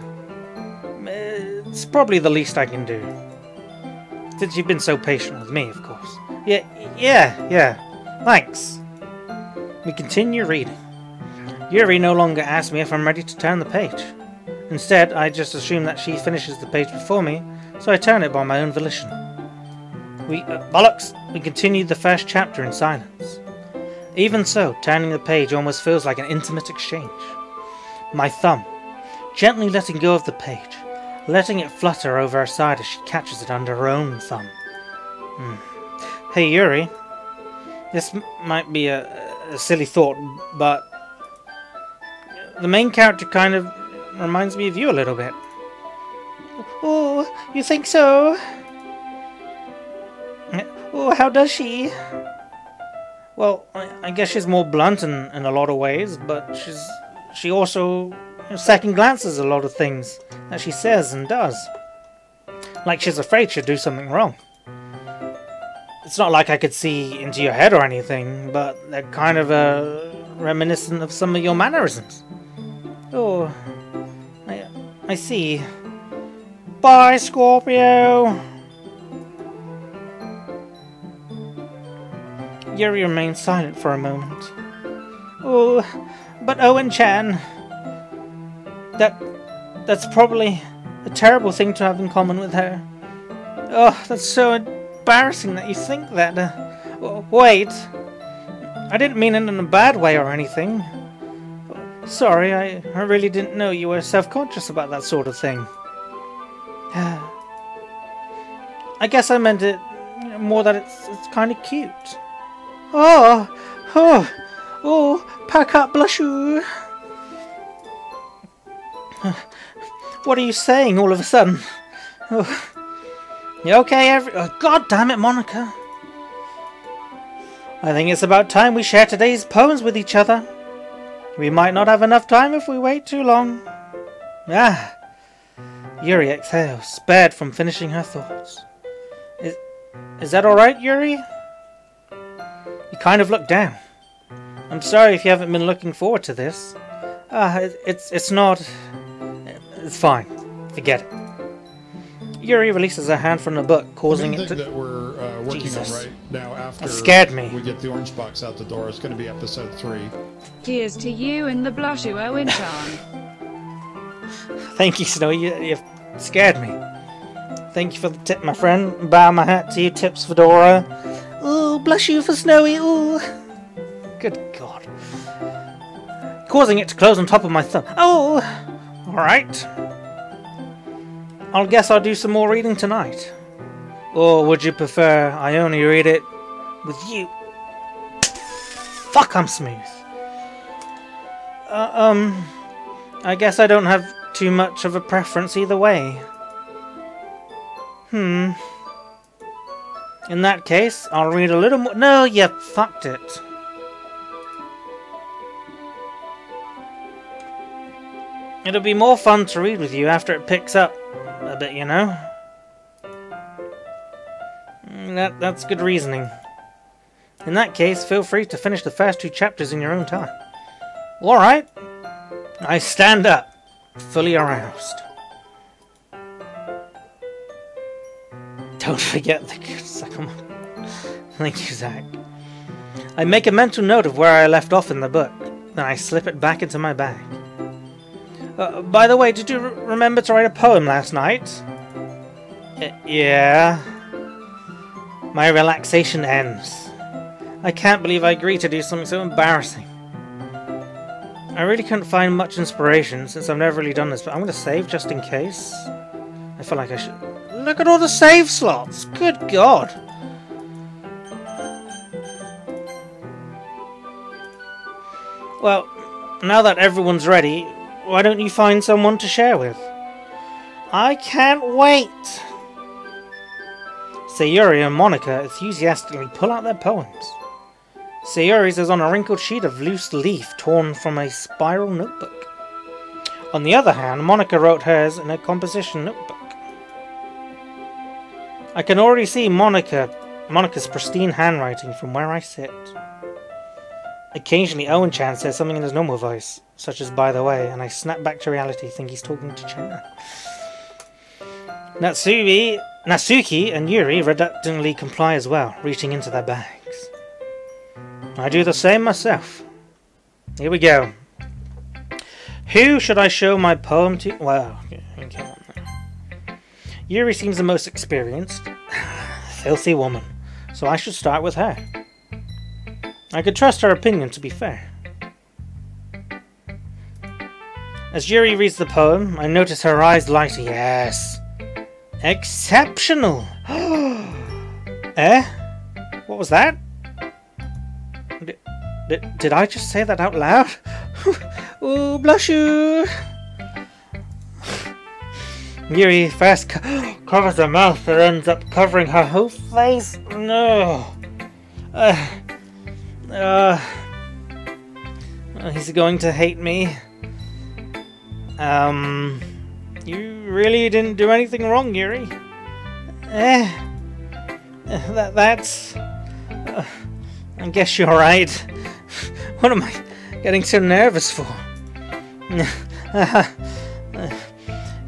It's probably the least I can do. Since you've been so patient with me, of course. Yeah. Thanks. We continue reading. Yuri no longer asks me if I'm ready to turn the page. Instead, I just assume that she finishes the page before me, so I turn it by my own volition. Bollocks! We continue the first chapter in silence. Even so, turning the page almost feels like an intimate exchange. My thumb, gently letting go of the page, letting it flutter over her side as she catches it under her own thumb. Hey Yuri, this might be a silly thought, but the main character kind of reminds me of you a little bit. Oh, you think so? Oh, how does she? Well, I guess she's more blunt in a lot of ways, but she also second glances a lot of things that she says and does. Like she's afraid she'll do something wrong. It's not like I could see into your head or anything, but they're kind of reminiscent of some of your mannerisms. Oh, I see. Bye, Scorpio! Yuri remains silent for a moment. Oh, but Owen-chan... That's probably a terrible thing to have in common with her. Oh, that's so embarrassing that you think that. Wait. I didn't mean it in a bad way or anything. Sorry, I really didn't know you were self-conscious about that sort of thing. I guess I meant it more that it's kind of cute. Oh, pack up, Blushu. What are you saying all of a sudden? Oh. You okay, God damn it, Monica. I think it's about time we share today's poems with each other. We might not have enough time if we wait too long. Ah. Yuri exhales, spared from finishing her thoughts. Is that alright, Yuri? You kind of look down. I'm sorry if you haven't been looking forward to this. It's not... It's fine. Forget it. Yuri releases her hand from the book, causing it to... that we're working Jesus. on right now after That scared me. we get the orange box out the door is going to be episode 3. Cheers to you and the Blushu Owen-chan. Thank you, Snow. You've scared me. Thank you for the tip, my friend. Bow my hat to you, Tips Fedora. Ooh, bless you for Snowy, ooh. Good God. Causing it to close on top of my thumb. Oh! Alright. I'll guess I'll do some more reading tonight. Or would you prefer I only read it with you? Fuck, I'm smooth. I guess I don't have too much of a preference either way. In that case, I'll read a little more. No, you fucked it. It'll be more fun to read with you after it picks up a bit, you know? That's good reasoning. In that case, feel free to finish the first 2 chapters in your own time. Alright. I stand up, fully aroused. Don't forget the good sucker. Thank you, Zach. I make a mental note of where I left off in the book, then I slip it back into my bag. By the way, did you remember to write a poem last night? Yeah. My relaxation ends. I can't believe I agreed to do something so embarrassing. I really couldn't find much inspiration since I've never really done this, but I'm going to save just in case. I feel like I should... Look at all the save slots! Good God! Well, now that everyone's ready, why don't you find someone to share with? I can't wait! Sayuri and Monica enthusiastically pull out their poems. Sayuri's is on a wrinkled sheet of loose leaf torn from a spiral notebook. On the other hand, Monica wrote hers in a composition notebook. I can already see Monica's pristine handwriting from where I sit. Occasionally Owen-chan says something in his normal voice, such as "by the way," and I snap back to reality, think he's talking to Chen. Natsuki and Yuri reluctantly comply as well, reaching into their bags. I do the same myself. Here we go. Who should I show my poem to? Well, okay. Yuri seems the most experienced. Filthy woman. So I should start with her. I could trust her opinion, to be fair. As Yuri reads the poem, I notice her eyes light. Yes. Exceptional. Eh? What was that? Did I just say that out loud? Ooh, blush you. Yuri first covers her mouth, but ends up covering her whole face. No. He's going to hate me. You really didn't do anything wrong, Yuri. That's... I guess you're right. What am I getting so nervous for?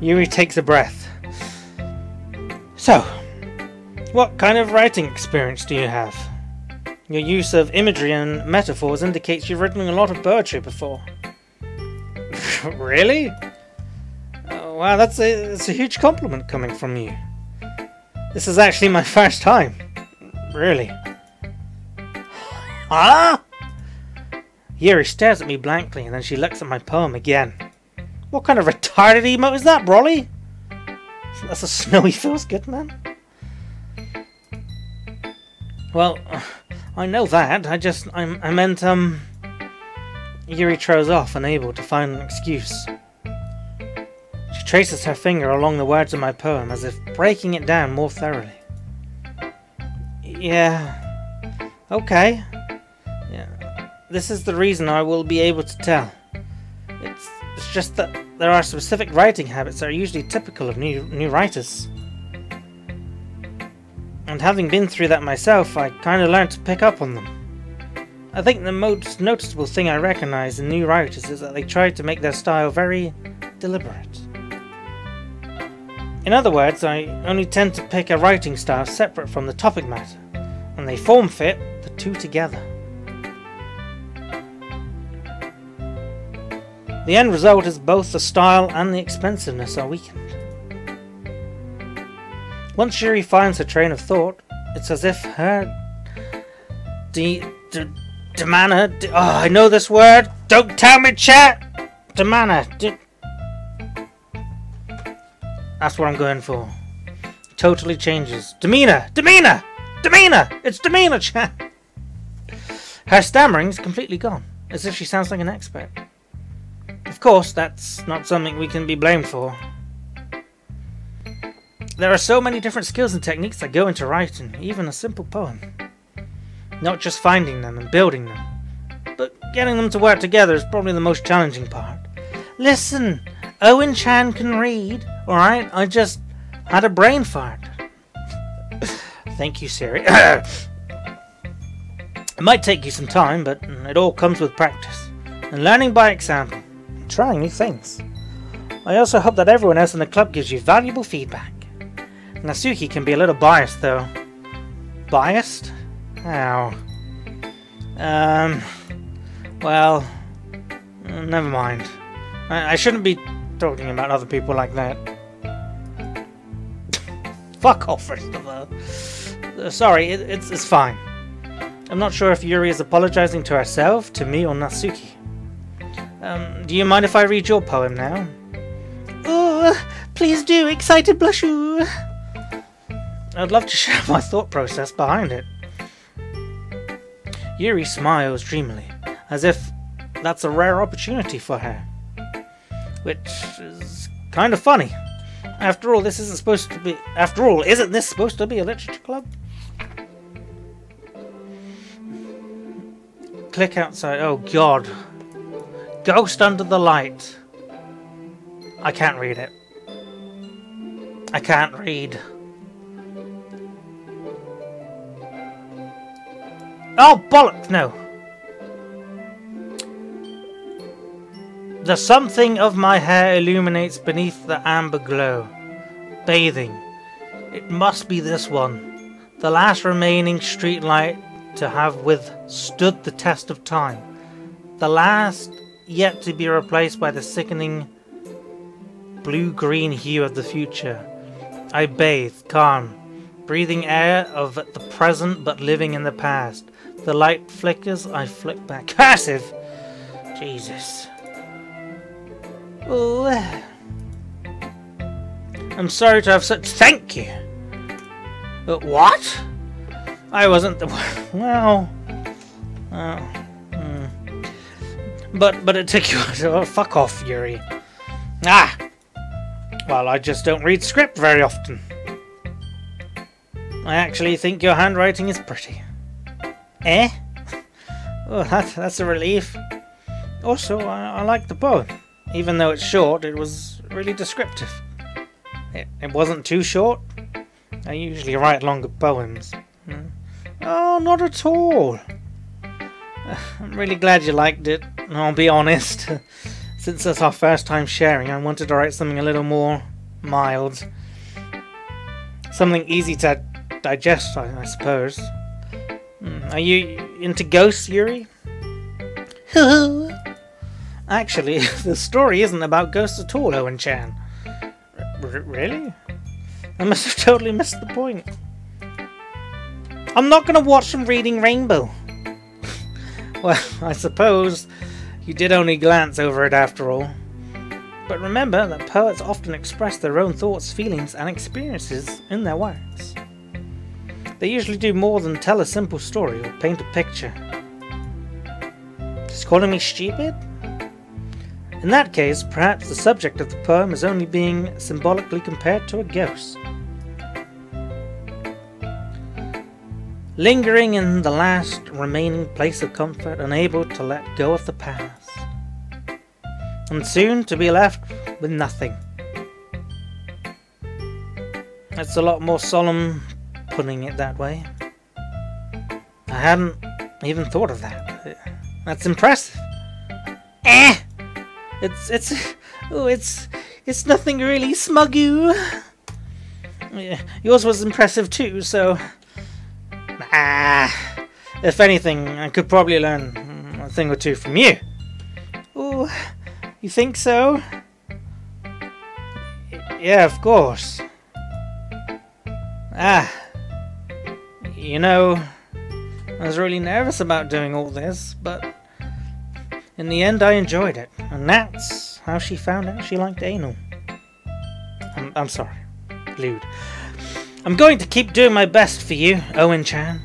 Yuri takes a breath. So, what kind of writing experience do you have? Your use of imagery and metaphors indicates you've written a lot of poetry before. Really? Oh, wow, that's a huge compliment coming from you. This is actually my first time. Really. Huh? Yuri stares at me blankly, and then she looks at my poem again. What kind of retarded emote is that, Broly? That's a snowy feels good, man. Well, I know that. I meant, Yuri throws off, unable to find an excuse. She traces her finger along the words of my poem, as if breaking it down more thoroughly. Yeah. Okay. Yeah. This is the reason I will be able to tell. It's just that there are specific writing habits that are usually typical of new writers. And having been through that myself, I kind of learned to pick up on them. I think the most noticeable thing I recognize in new writers is that they try to make their style very deliberate. In other words, I only tend to pick a writing style separate from the topic matter, and they form fit the two together. The end result is both the style and the expensiveness are weakened. Once Yuri finds her train of thought, it's as if her Demana. Oh, I know this word. Don't tell me, chat. Demana. That's what I'm going for. Totally changes. Demeanor. It's demeanor, chat. Her stammering's completely gone, as if she sounds like an expert. Of course, that's not something we can be blamed for. There are so many different skills and techniques that go into writing, even a simple poem. Not just finding them and building them, but getting them to work together is probably the most challenging part. Listen, Owen-chan can read, alright? I just had a brain fart. Thank you, Siri. It might take you some time, but it all comes with practice, and learning by example, and trying new things. I also hope that everyone else in the club gives you valuable feedback. Natsuki can be a little biased, though. Biased? How? Well, never mind. I shouldn't be talking about other people like that. Fuck off, first of all. Sorry, it's fine. I'm not sure if Yuri is apologizing to herself, to me, or Natsuki. Do you mind if I read your poem now? Oh, please do, excited blushu. I'd love to share my thought process behind it. Yuri smiles dreamily, as if that's a rare opportunity for her. Which is kind of funny. After all, this isn't supposed to be... After all, isn't this supposed to be a literature club? Click outside. Oh, God. Ghost under the light. I can't read it. I can't read. Oh, bollocks, no. The something of my hair illuminates beneath the amber glow. Bathing. It must be this one. The last remaining street light to have withstood the test of time. The last yet to be replaced by the sickening blue-green hue of the future. I bathe, calm, breathing air of the present but living in the past. The light flickers, I flick back. Cursive! Jesus. Oh. I'm sorry to have such... Thank you! What? I wasn't the... Well... But it took you... Oh, fuck off, Yuri. Ah! Well, I just don't read script very often. I actually think your handwriting is pretty. Eh? Oh, that's a relief. Also, I like the poem. Even though it's short, it was really descriptive. It wasn't too short. I usually write longer poems. Oh, not at all. I'm really glad you liked it. I'll be honest. Since it's our first time sharing, I wanted to write something a little more mild. Something easy to digest, I suppose. Are you into ghosts, Yuri? Actually, the story isn't about ghosts at all, Owen-chan. Really? I must have totally missed the point. I'm not going to watch some Reading Rainbow. Well, I suppose you did only glance over it after all. But remember that poets often express their own thoughts, feelings, and experiences in their works. They usually do more than tell a simple story or paint a picture. Just calling me stupid? In that case, perhaps the subject of the poem is only being symbolically compared to a ghost. Lingering in the last remaining place of comfort, unable to let go of the past. And soon to be left with nothing. That's a lot more solemn putting it that way. I hadn't even thought of that. That's impressive. Eh! It's nothing really, Smuggu. Yeah, yours was impressive too, so... If anything, I could probably learn a thing or two from you. Oh, you think so? Yeah, of course. You know, I was really nervous about doing all this, but in the end I enjoyed it, and that's how she found out she liked anal. I'm sorry, lewd. I'm going to keep doing my best for you, Owen-chan.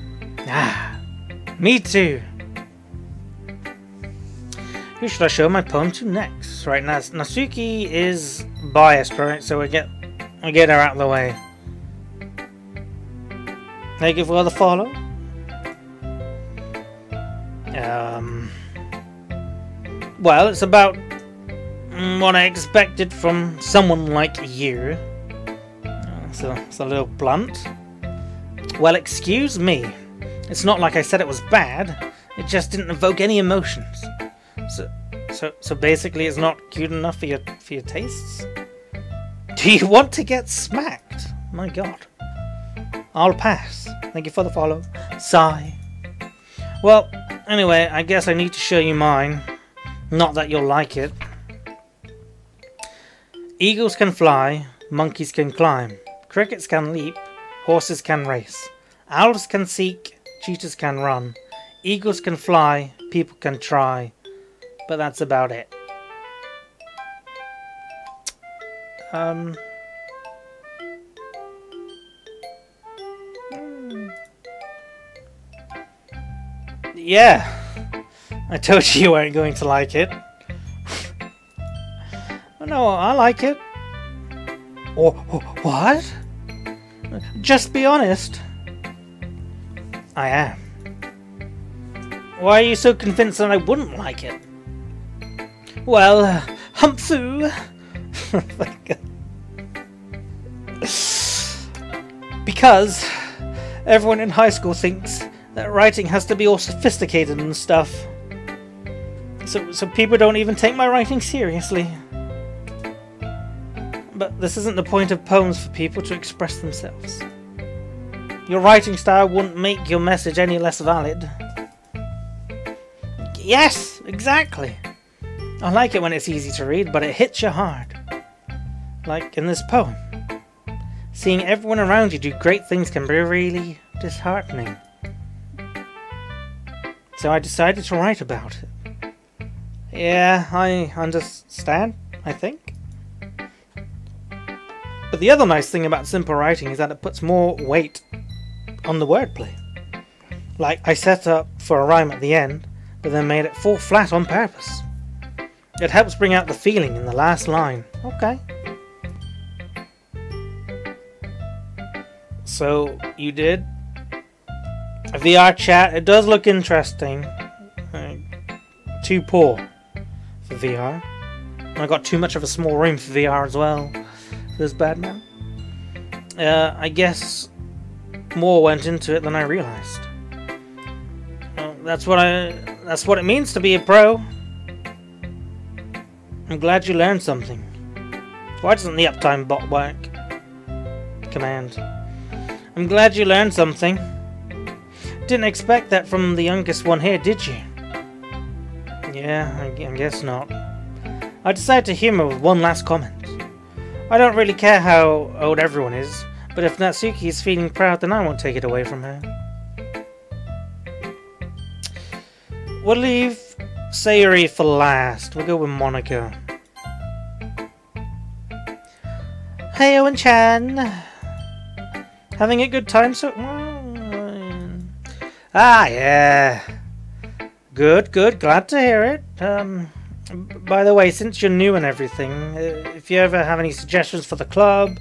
Me too. Who should I show my poem to next? Right, now Natsuki is biased, right? So I get her out of the way. Thank you for the follow. Well, it's about what I expected from someone like you. So it's a little blunt. Well, excuse me. It's not like I said it was bad. It just didn't evoke any emotions. So basically, it's not cute enough for your tastes. Do you want to get smacked? My God. I'll pass. Thank you for the follow. Sigh. Well, anyway, I guess I need to show you mine. Not that you'll like it. Eagles can fly. Monkeys can climb. Crickets can leap. Horses can race. Owls can seek. Cheetahs can run. Eagles can fly. People can try. But that's about it. Yeah. I told you weren't going to like it. No, I like it. Or what? Just be honest. I am. Why are you so convinced that I wouldn't like it? Well, humph-oo. Because everyone in high school thinks that writing has to be all sophisticated and stuff. So people don't even take my writing seriously. But this isn't the point of poems for people to express themselves. Your writing style wouldn't make your message any less valid. Yes, exactly. I like it when it's easy to read, but it hits you hard. Like in this poem. Seeing everyone around you do great things can be really disheartening. So I decided to write about it. Yeah, I understand, I think. But the other nice thing about simple writing is that it puts more weight on the wordplay. Like, I set up for a rhyme at the end, but then made it fall flat on purpose. It helps bring out the feeling in the last line. Okay. So, you did? A VR chat, it does look interesting. Too poor for VR. And I got too much of a small room for VR as well. Feels bad now. I guess more went into it than I realized. Well, that's what it means to be a pro. I'm glad you learned something. Why doesn't the uptime bot work? Command. I'm glad you learned something. Didn't expect that from the youngest one here, did you? Yeah, I guess not. I decided to humor with one last comment. I don't really care how old everyone is, but if Natsuki is feeling proud, then I won't take it away from her. We'll leave Sayuri for last. We'll go with Monica. Hey, Owen-chan. Having a good time so... Ah, yeah. Good, glad to hear it. By the way, since you're new and everything, if you ever have any suggestions for the club,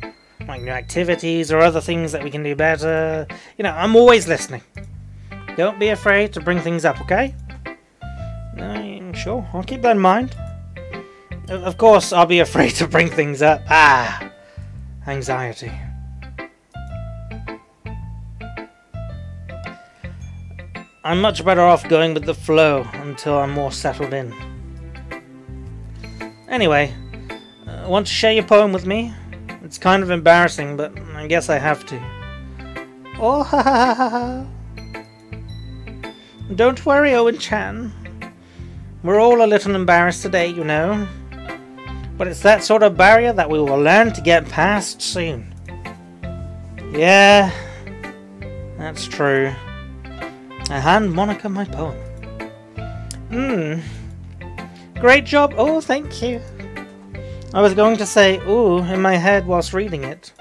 like new activities or other things that we can do better, you know, I'm always listening. Don't be afraid to bring things up, okay? Sure, I'll keep that in mind. Of course, I'll be afraid to bring things up. Ah, anxiety. I'm much better off going with the flow until I'm more settled in. Anyway, want to share your poem with me? It's kind of embarrassing, but I guess I have to. Oh, ha ha ha ha. Don't worry, Owen-chan. We're all a little embarrassed today, you know. But it's that sort of barrier that we will learn to get past soon. Yeah, that's true. I hand Monica my poem. Great job. Oh, thank you. I was going to say, ooh, in my head whilst reading it.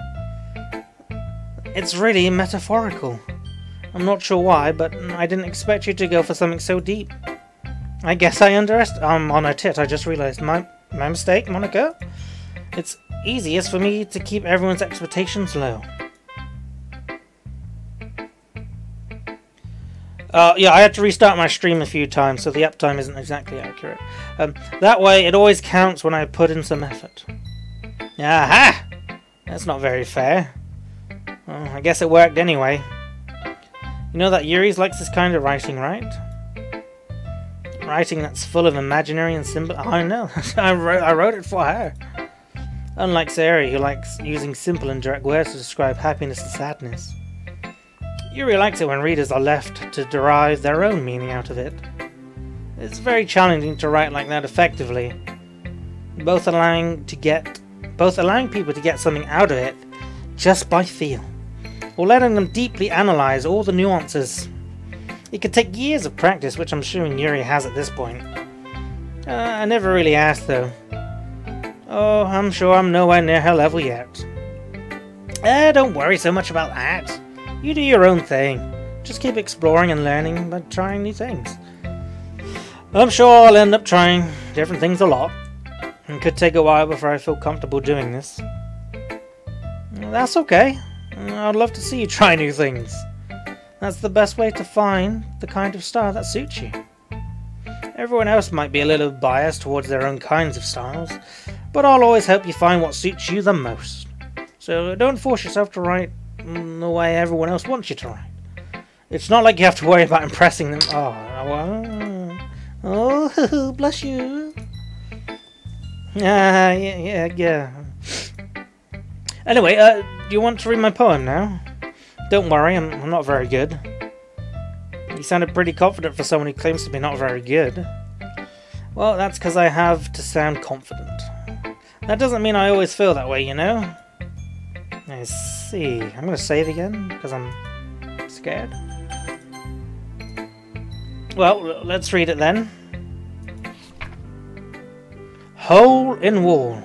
It's really metaphorical. I'm not sure why, but I didn't expect you to go for something so deep. I guess I I'm on a tit, I just realized. My mistake, Monica. It's easiest for me to keep everyone's expectations low. Yeah, I had to restart my stream a few times, so the uptime isn't exactly accurate. That way, it always counts when I put in some effort. Aha! That's not very fair. Well, I guess it worked anyway. You know that Yuri's likes this kind of writing, right? Writing that's full of imaginary and simple... I know, I wrote it for her. Unlike Sayuri, who likes using simple and direct words to describe happiness and sadness. Yuri likes it when readers are left to derive their own meaning out of it. It's very challenging to write like that effectively, both allowing people to get something out of it just by feel, or letting them deeply analyze all the nuances. It could take years of practice, which I'm sure Yuri has at this point. I never really asked though. Oh, I'm sure I'm nowhere near her level yet. Don't worry so much about that. You do your own thing. Just keep exploring and learning by trying new things. I'm sure I'll end up trying different things a lot. It could take a while before I feel comfortable doing this. That's okay. I'd love to see you try new things. That's the best way to find the kind of style that suits you. Everyone else might be a little biased towards their own kinds of styles, but I'll always help you find what suits you the most. So don't force yourself to write the way everyone else wants you to write. It's not like you have to worry about impressing them. Oh, bless you. Yeah. Anyway, do you want to read my poem now? Don't worry, I'm not very good. You sounded pretty confident for someone who claims to be not very good. Well, that's because I have to sound confident. That doesn't mean I always feel that way, you know? Let's see. I'm going to save again because I'm scared. Well, let's read it then. Hole in wall.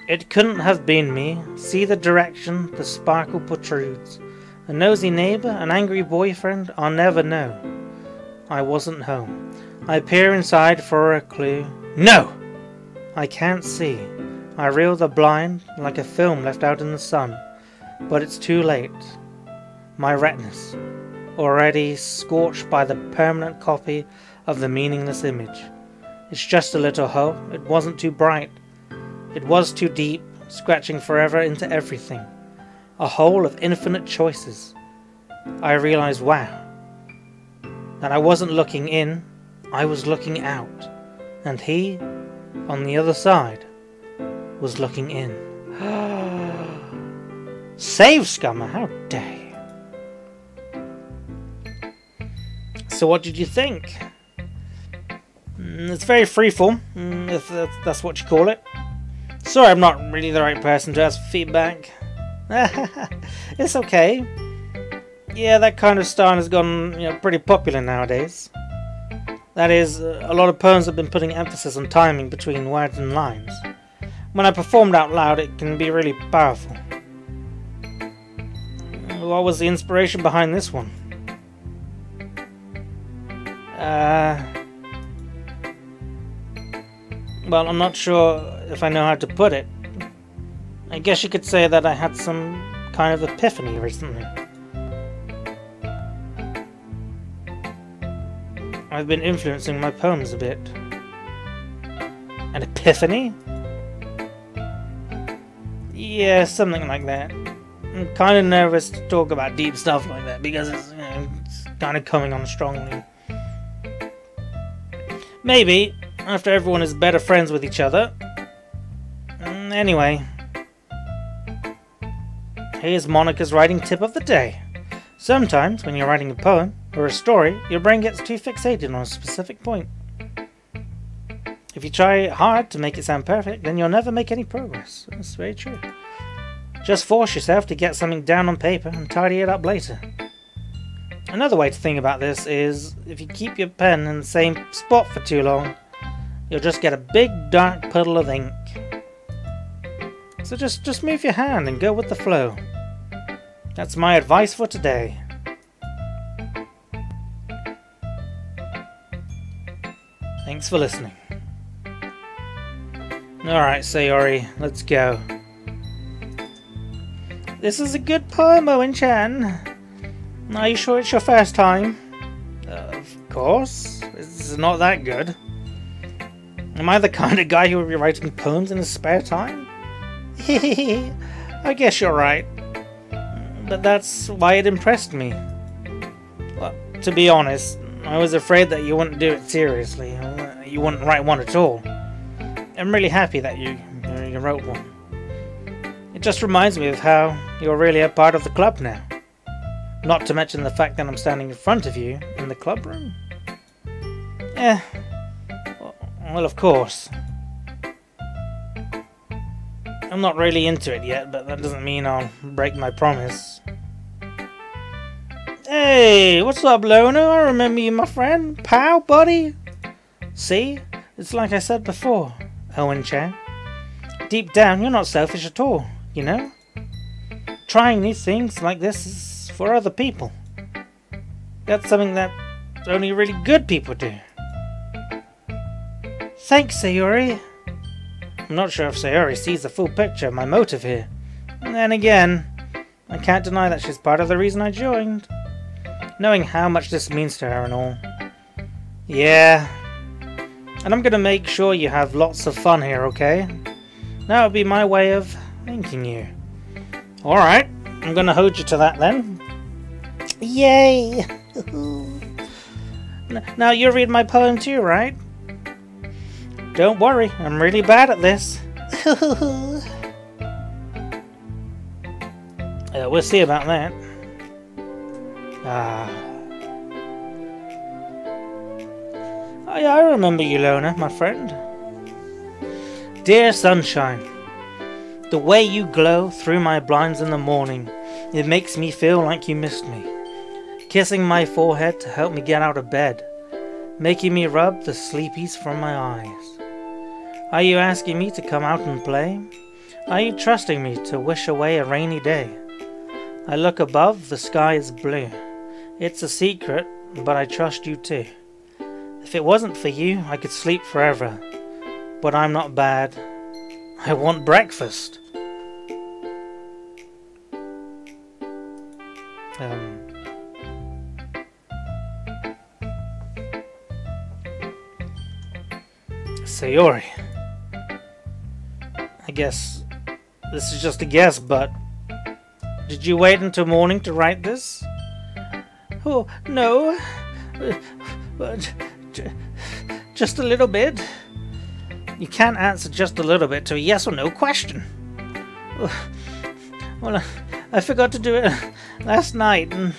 It couldn't have been me. See the direction the sparkle protrudes. A nosy neighbour, an angry boyfriend, I'll never know. I wasn't home. I peer inside for a clue. No! I can't see. I reel the blind like a film left out in the sun. But it's too late. My retinas, already scorched by the permanent copy of the meaningless image. It's just a little hole. It wasn't too bright. It was too deep, scratching forever into everything. A hole of infinite choices. I realized, wow, that I wasn't looking in, I was looking out. And he, on the other side, was looking in. Save Scummer, how dare you? So what did you think? It's very freeform, if that's what you call it. Sorry, I'm not really the right person to ask for feedback. It's okay. Yeah, that kind of style has gone pretty popular nowadays. That is, a lot of poems have been putting emphasis on timing between words and lines. When I performed out loud, it can be really powerful. What was the inspiration behind this one? Well, I'm not sure if I know how to put it. I guess you could say that I had some kind of epiphany recently. I've been influencing my poems a bit. An epiphany? Yeah, something like that. I'm kind of nervous to talk about deep stuff like that because it's kind of coming on strongly. Maybe after everyone is better friends with each other. Anyway, here's Monica's writing tip of the day. Sometimes when you're writing a poem or a story, your brain gets too fixated on a specific point. If you try hard to make it sound perfect, then you'll never make any progress. That's very true. Just force yourself to get something down on paper and tidy it up later. Another way to think about this is, if you keep your pen in the same spot for too long, you'll just get a big dark puddle of ink. So just move your hand and go with the flow. That's my advice for today. Thanks for listening. Alright, Sayori, let's go. This is a good poem, Owen-chan. Are you sure it's your first time? Of course. It's not that good. Am I the kind of guy who would be writing poems in his spare time? I guess you're right. But that's why it impressed me. Well, to be honest, I was afraid that you wouldn't do it seriously. You wouldn't write one at all. I'm really happy that you wrote one. It just reminds me of how you're really a part of the club now. Not to mention the fact that I'm standing in front of you in the club room. Yeah. Well, of course. I'm not really into it yet, but that doesn't mean I'll break my promise. Hey, what's up, Loner? I remember you, my friend. Pal, buddy. See? It's like I said before, Owen-chan. Deep down, you're not selfish at all, you know? Trying new things like this is for other people. That's something that only really good people do. Thanks, Sayori. I'm not sure if Sayori sees the full picture of my motive here. And then again, I can't deny that she's part of the reason I joined. Knowing how much this means to her and all. Yeah. And I'm gonna make sure you have lots of fun here, okay? That would be my way of thanking you. Alright, I'm gonna hold you to that then. Yay! Now you read my poem too, right? Don't worry, I'm really bad at this. We'll see about that. I remember you, Lona, my friend. Dear sunshine, the way you glow through my blinds in the morning, it makes me feel like you missed me. Kissing my forehead to help me get out of bed, making me rub the sleepies from my eyes. Are you asking me to come out and play? Are you trusting me to wish away a rainy day? I look above, the sky is blue. It's a secret, but I trust you too. If it wasn't for you, I could sleep forever. But I'm not bad. I want breakfast. Sayori. I guess this is just a guess, but did you wait until morning to write this? Oh, no. But just a little bit. You can't answer just a little bit to a yes or no question. Well, I forgot to do it last night, and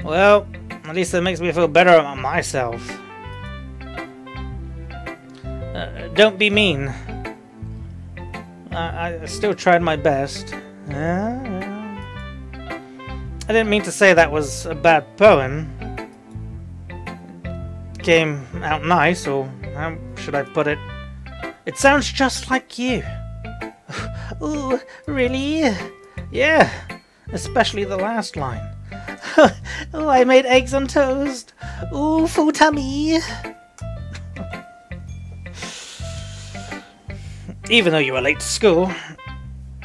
well, at least that makes me feel better about myself. Don't be mean. I still tried my best. I didn't mean to say that was a bad poem. Came out nice, or how should I put it? It sounds just like you. Ooh, really? Yeah, especially the last line. Oh, I made eggs on toast. Ooh, full tummy. Even though you were late to school,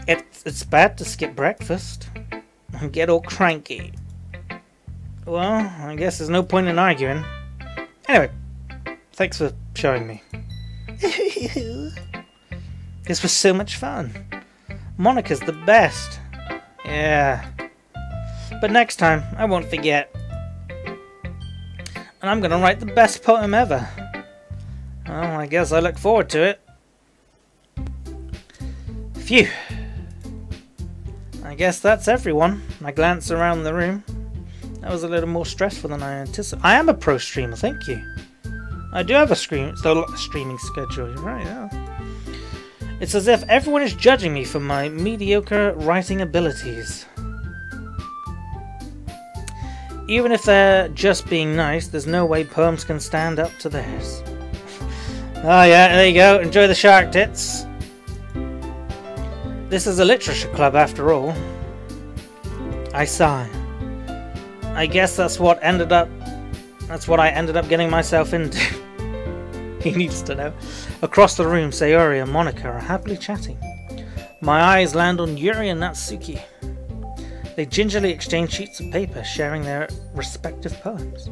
it's bad to skip breakfast and get all cranky. Well, I guess there's no point in arguing. Anyway, thanks for showing me. This was so much fun. Monica's the best. Yeah. But next time, I won't forget. And I'm gonna write the best poem ever. Well, I guess I look forward to it. Phew. I guess that's everyone. I glance around the room. That was a little more stressful than I anticipated. I am a pro streamer, thank you. I do have a streaming schedule, you're right, yeah. It's as if everyone is judging me for my mediocre writing abilities. Even if they're just being nice, there's no way poems can stand up to theirs. Oh yeah, there you go, enjoy the shark tits. This is a literature club after all. I sigh. I guess that's what I ended up getting myself into. He needs to know. Across the room, Sayori and Monica are happily chatting. My eyes land on Yuri and Natsuki. They gingerly exchange sheets of paper, sharing their respective poems.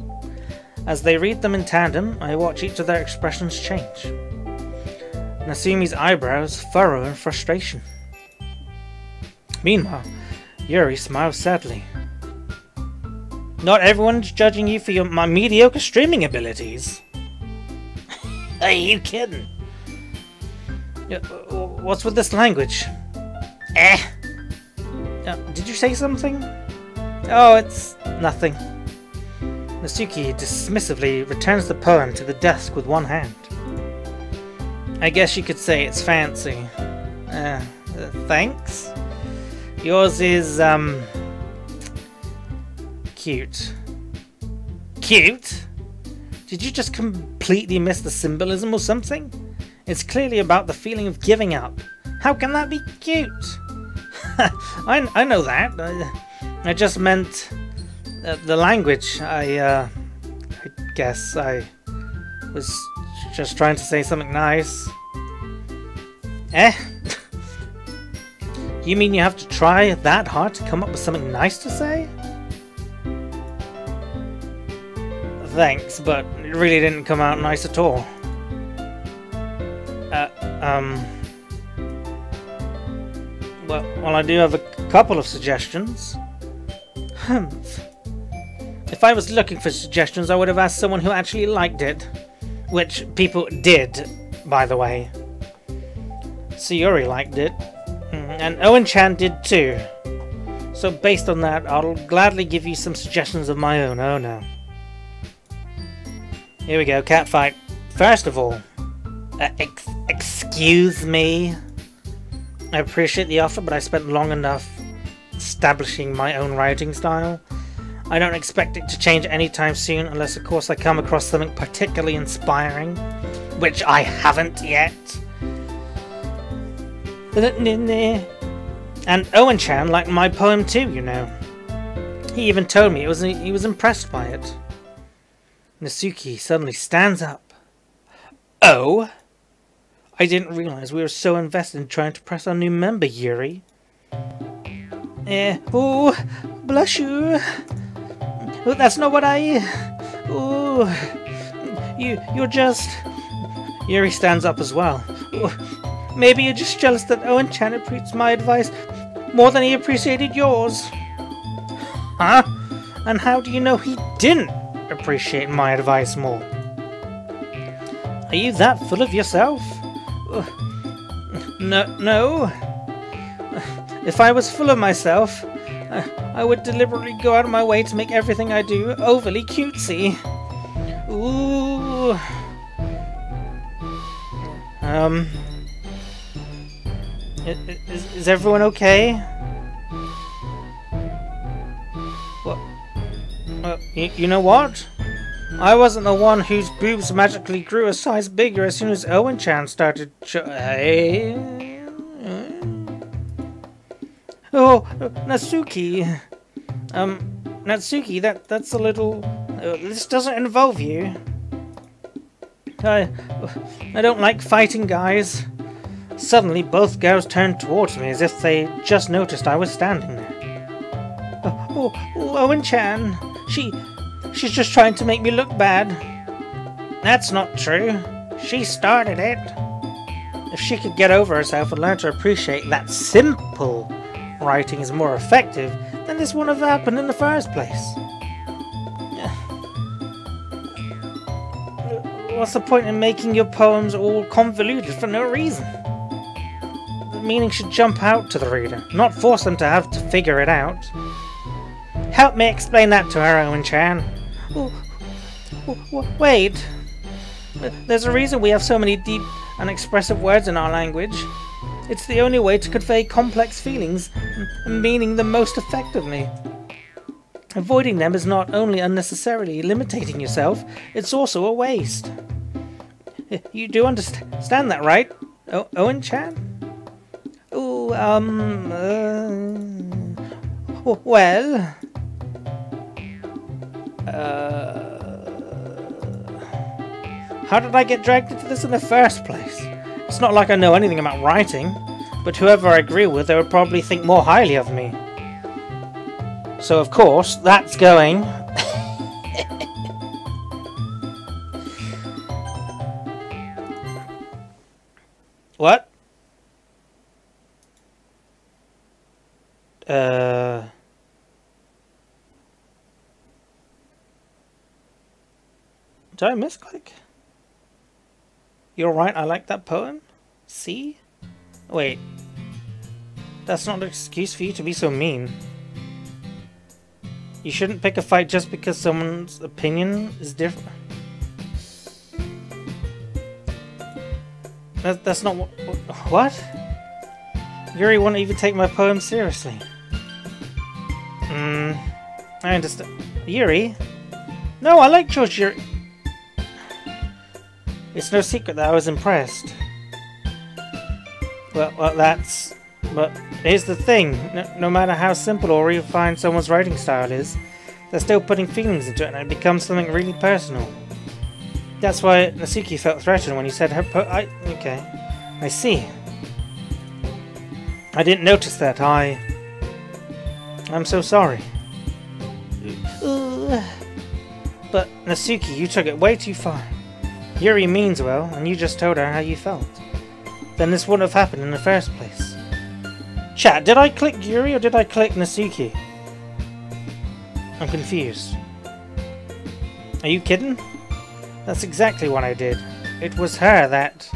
As they read them in tandem, I watch each of their expressions change. Nasumi's eyebrows furrow in frustration. Meanwhile, Yuri smiles sadly. Not everyone's judging you for my mediocre streaming abilities. Are you kidding? What's with this language? Did you say something? Oh, it's nothing. Natsuki dismissively returns the poem to the desk with one hand. I guess you could say it's fancy. Thanks? Yours is, cute. Cute? Did you just completely miss the symbolism or something? It's clearly about the feeling of giving up. How can that be cute? I know that. I just meant the language. I guess I was just trying to say something nice. Eh? You mean you have to try that hard to come up with something nice to say? Thanks, but it really didn't come out nice at all. Well, I do have a couple of suggestions. If I was looking for suggestions, I would have asked someone who actually liked it. Which people did, by the way. Sayuri liked it. And Owen-chan did too. So based on that, I'll gladly give you some suggestions of my own. Oh no. Here we go, catfight. First of all, excuse me. I appreciate the offer, but I spent long enough establishing my own writing style. I don't expect it to change anytime soon, unless of course I come across something particularly inspiring, which I haven't yet. And Owen-chan liked my poem too, you know. He even told me he was impressed by it. Natsuki suddenly stands up. Oh? I didn't realize we were so invested in trying to press our new member, Yuri. Oh, bless you. Oh, that's not what I... Oh, you're just... Yuri stands up as well. Oh, maybe you're just jealous that Owen-chan appreciates my advice more than he appreciated yours. Huh? And how do you know he didn't appreciate my advice more? Are you that full of yourself? No. If I was full of myself, I would deliberately go out of my way to make everything I do overly cutesy. Ooh. Is everyone okay? Well, you know what? I wasn't the one whose boobs magically grew a size bigger as soon as Owen-chan started Oh, Natsuki. Natsuki, that's a little... this doesn't involve you. I don't like fighting guys. Suddenly, both girls turned towards me as if they just noticed I was standing there. Oh, Owen-chan. She's just trying to make me look bad. That's not true. She started it. If she could get over herself and learn to appreciate that simple writing is more effective, then this wouldn't have happened in the first place. What's the point in making your poems all convoluted for no reason? The meaning should jump out to the reader, not force them to have to figure it out. Help me explain that to her, Owen-chan. Wait. There's a reason we have so many deep and expressive words in our language. It's the only way to convey complex feelings and meaning them most effectively. Avoiding them is not only unnecessarily limiting yourself, it's also a waste. You do understand that, right, Owen-chan? Well... how did I get dragged into this in the first place? It's not like I know anything about writing, but whoever I agree with, they would probably think more highly of me. So of course, that's going... What? Did I misclick? You're right, I like that poem. See? Wait. That's not an excuse for you to be so mean. You shouldn't pick a fight just because someone's opinion is different. That's not what? Yuri won't even take my poem seriously. I understand. Yuri? No, I like George Yuri. It's no secret that I was impressed. Well, that's... But here's the thing. No matter how simple or refined someone's writing style is, they're still putting feelings into it and it becomes something really personal. That's why Natsuki felt threatened when you said her okay. I see. I didn't notice that. I'm so sorry. But, Natsuki, you took it way too far. Yuri means well, and you just told her how you felt. Then this wouldn't have happened in the first place. Chat, did I click Yuri or did I click Natsuki? I'm confused. Are you kidding? That's exactly what I did. It was her that...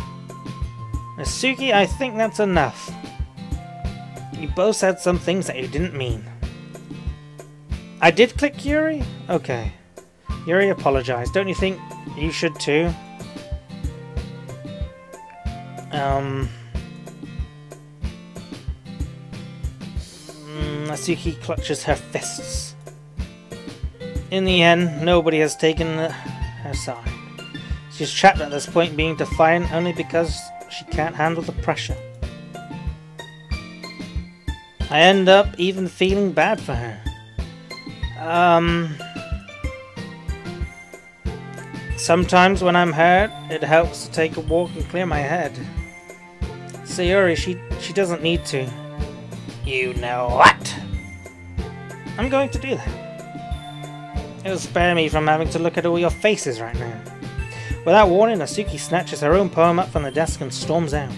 Natsuki, I think that's enough. You both said some things that you didn't mean. I did click Yuri? Okay. Yuri apologized. Don't you think you should too? Natsuki clutches her fists. In the end, nobody has taken her side. She's trapped at this point, being defiant only because she can't handle the pressure. I end up even feeling bad for her. Sometimes when I'm hurt, it helps to take a walk and clear my head. Sayori, she doesn't need to. You know what? I'm going to do that. It'll spare me from having to look at all your faces right now. Without warning, Natsuki snatches her own poem up from the desk and storms out.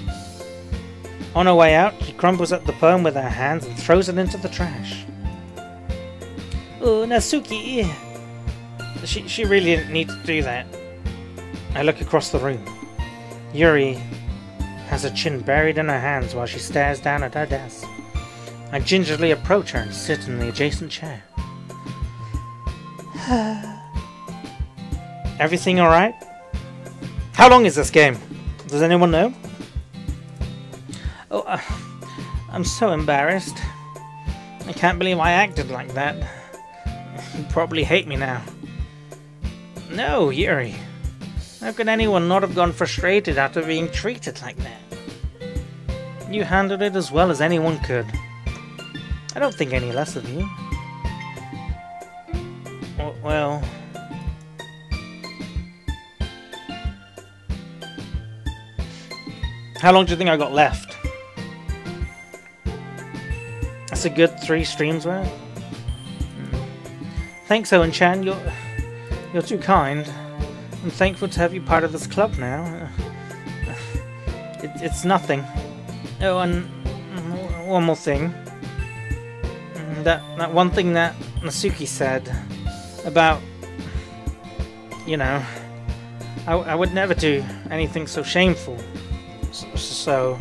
On her way out, she crumbles up the poem with her hands and throws it into the trash. Oh, Natsuki! She really didn't need to do that. I look across the room. Yuri has her chin buried in her hands while she stares down at her desk. I gingerly approach her and sit in the adjacent chair. Everything alright? How long is this game? Does anyone know? Oh, I'm so embarrassed. I can't believe I acted like that. You probably hate me now. No, Yuri. How could anyone not have gone frustrated after being treated like that? You handled it as well as anyone could. I don't think any less of you. Well... How long do you think I got left? That's a good 3 streams worth. Thanks, Owen-chan. You're too kind. I'm thankful to have you part of this club now. It's nothing. Oh, and one more thing. That one thing that Natsuki said about, you know, I would never do anything so shameful. So,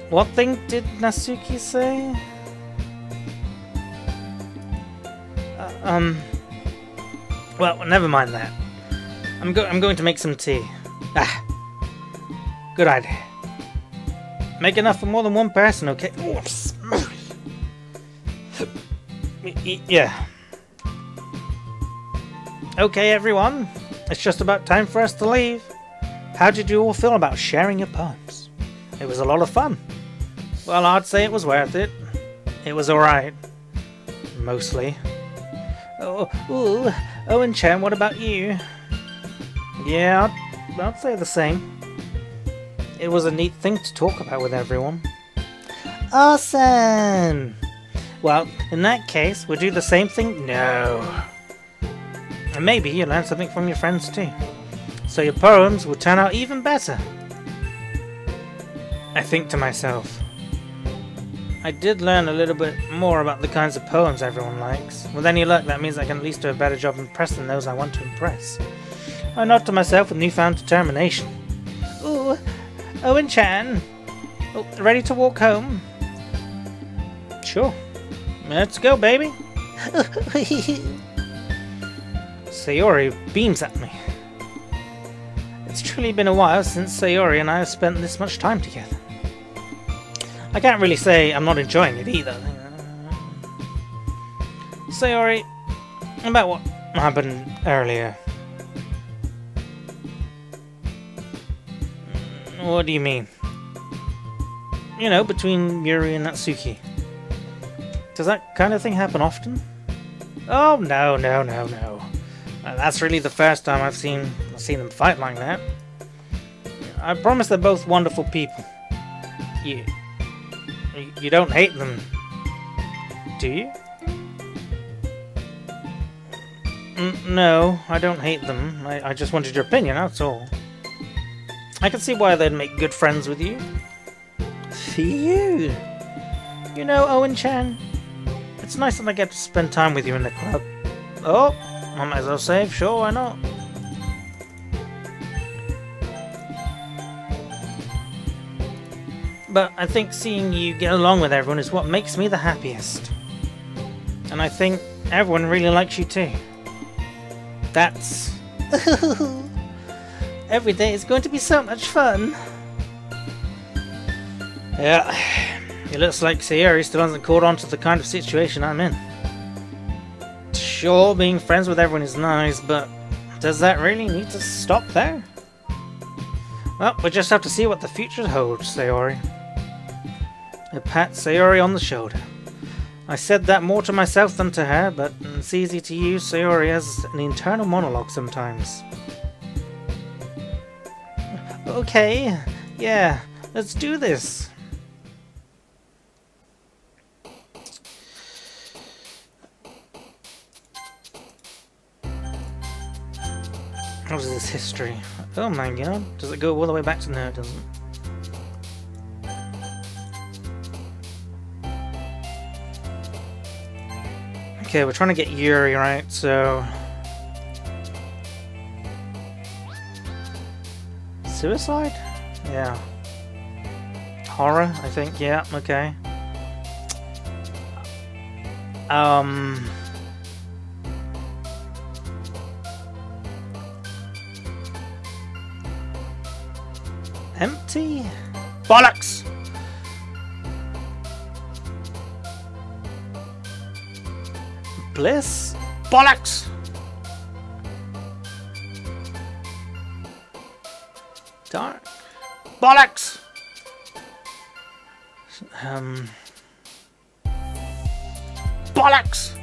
what thing did Natsuki say? Well, never mind that. I'm going to make some tea. Good idea. Make enough for more than one person, okay? Oh, yeah. Okay, everyone. It's just about time for us to leave. How did you all feel about sharing your poems? It was a lot of fun. Well, I'd say it was worth it. It was alright. Mostly. Owen-chan, what about you? Yeah, I'd say the same. It was a neat thing to talk about with everyone. Awesome! Well, in that case, we'll do the same thing? No. And maybe you'll learn something from your friends too. So your poems will turn out even better. I think to myself, I did learn a little bit more about the kinds of poems everyone likes. With any luck, that means I can at least do a better job impressing those I want to impress. I nod to myself with newfound determination. Ooh, Owen-chan! Oh, ready to walk home? Sure. Let's go, baby! Sayori beams at me. It's truly been a while since Sayori and I have spent this much time together. I can't really say I'm not enjoying it either. Sayori, about what happened earlier. What do you mean? You know, between Yuri and Natsuki. Does that kind of thing happen often? Oh, no. That's really the first time I've seen them fight like that. I promise they're both wonderful people. You don't hate them, do you? No, I don't hate them. I just wanted your opinion, that's all. I can see why they'd make good friends with you. Phew! You know, Owen-chan, it's nice that I get to spend time with you in the club. Oh, I might as well save, sure, why not? But I think seeing you get along with everyone is what makes me the happiest. And I think everyone really likes you too. That's... Every day is going to be so much fun. Yeah, it looks like Sayori still hasn't caught on to the kind of situation I'm in. Sure, being friends with everyone is nice, but does that really need to stop there? Well, we'll just have to see what the future holds, Sayori. I pat Sayori on the shoulder. I said that more to myself than to her, but it's easy to use Sayori as an internal monologue sometimes. Okay, yeah, let's do this. What is this history? Oh my god, does it go all the way back to... No, it doesn't. Okay, we're trying to get Yuri, right, so... Suicide? Yeah. Horror, I think, yeah, okay. Empty? Bollocks! Bliss? Bollocks! Dark? Bollocks! Bollocks!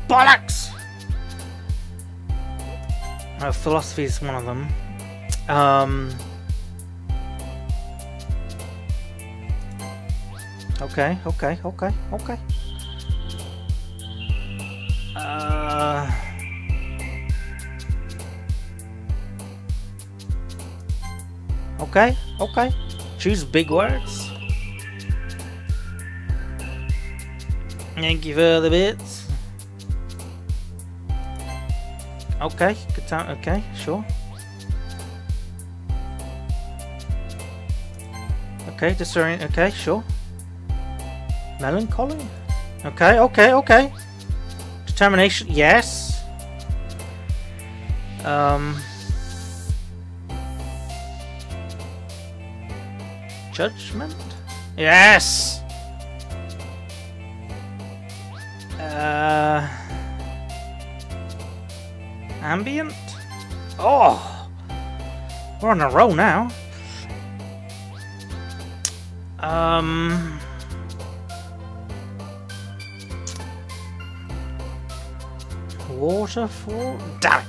Bollocks! Philosophy is one of them. Okay. Okay. Choose big words. Thank you for the bits. Okay, good time. Okay, sure. Okay, disorienting. Okay, sure. Melancholy. Okay. Determination. Yes. Judgment. Yes. Ambient? Oh! We're on a roll now. Waterfall? Damn it!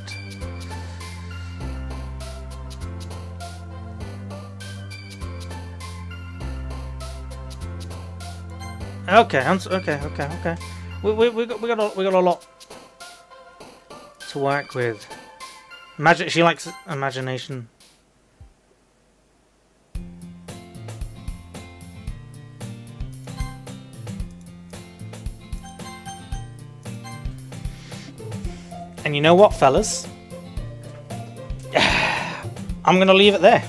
Okay. We got a lot to work with. She likes imagination. And you know what, fellas? I'm gonna leave it there.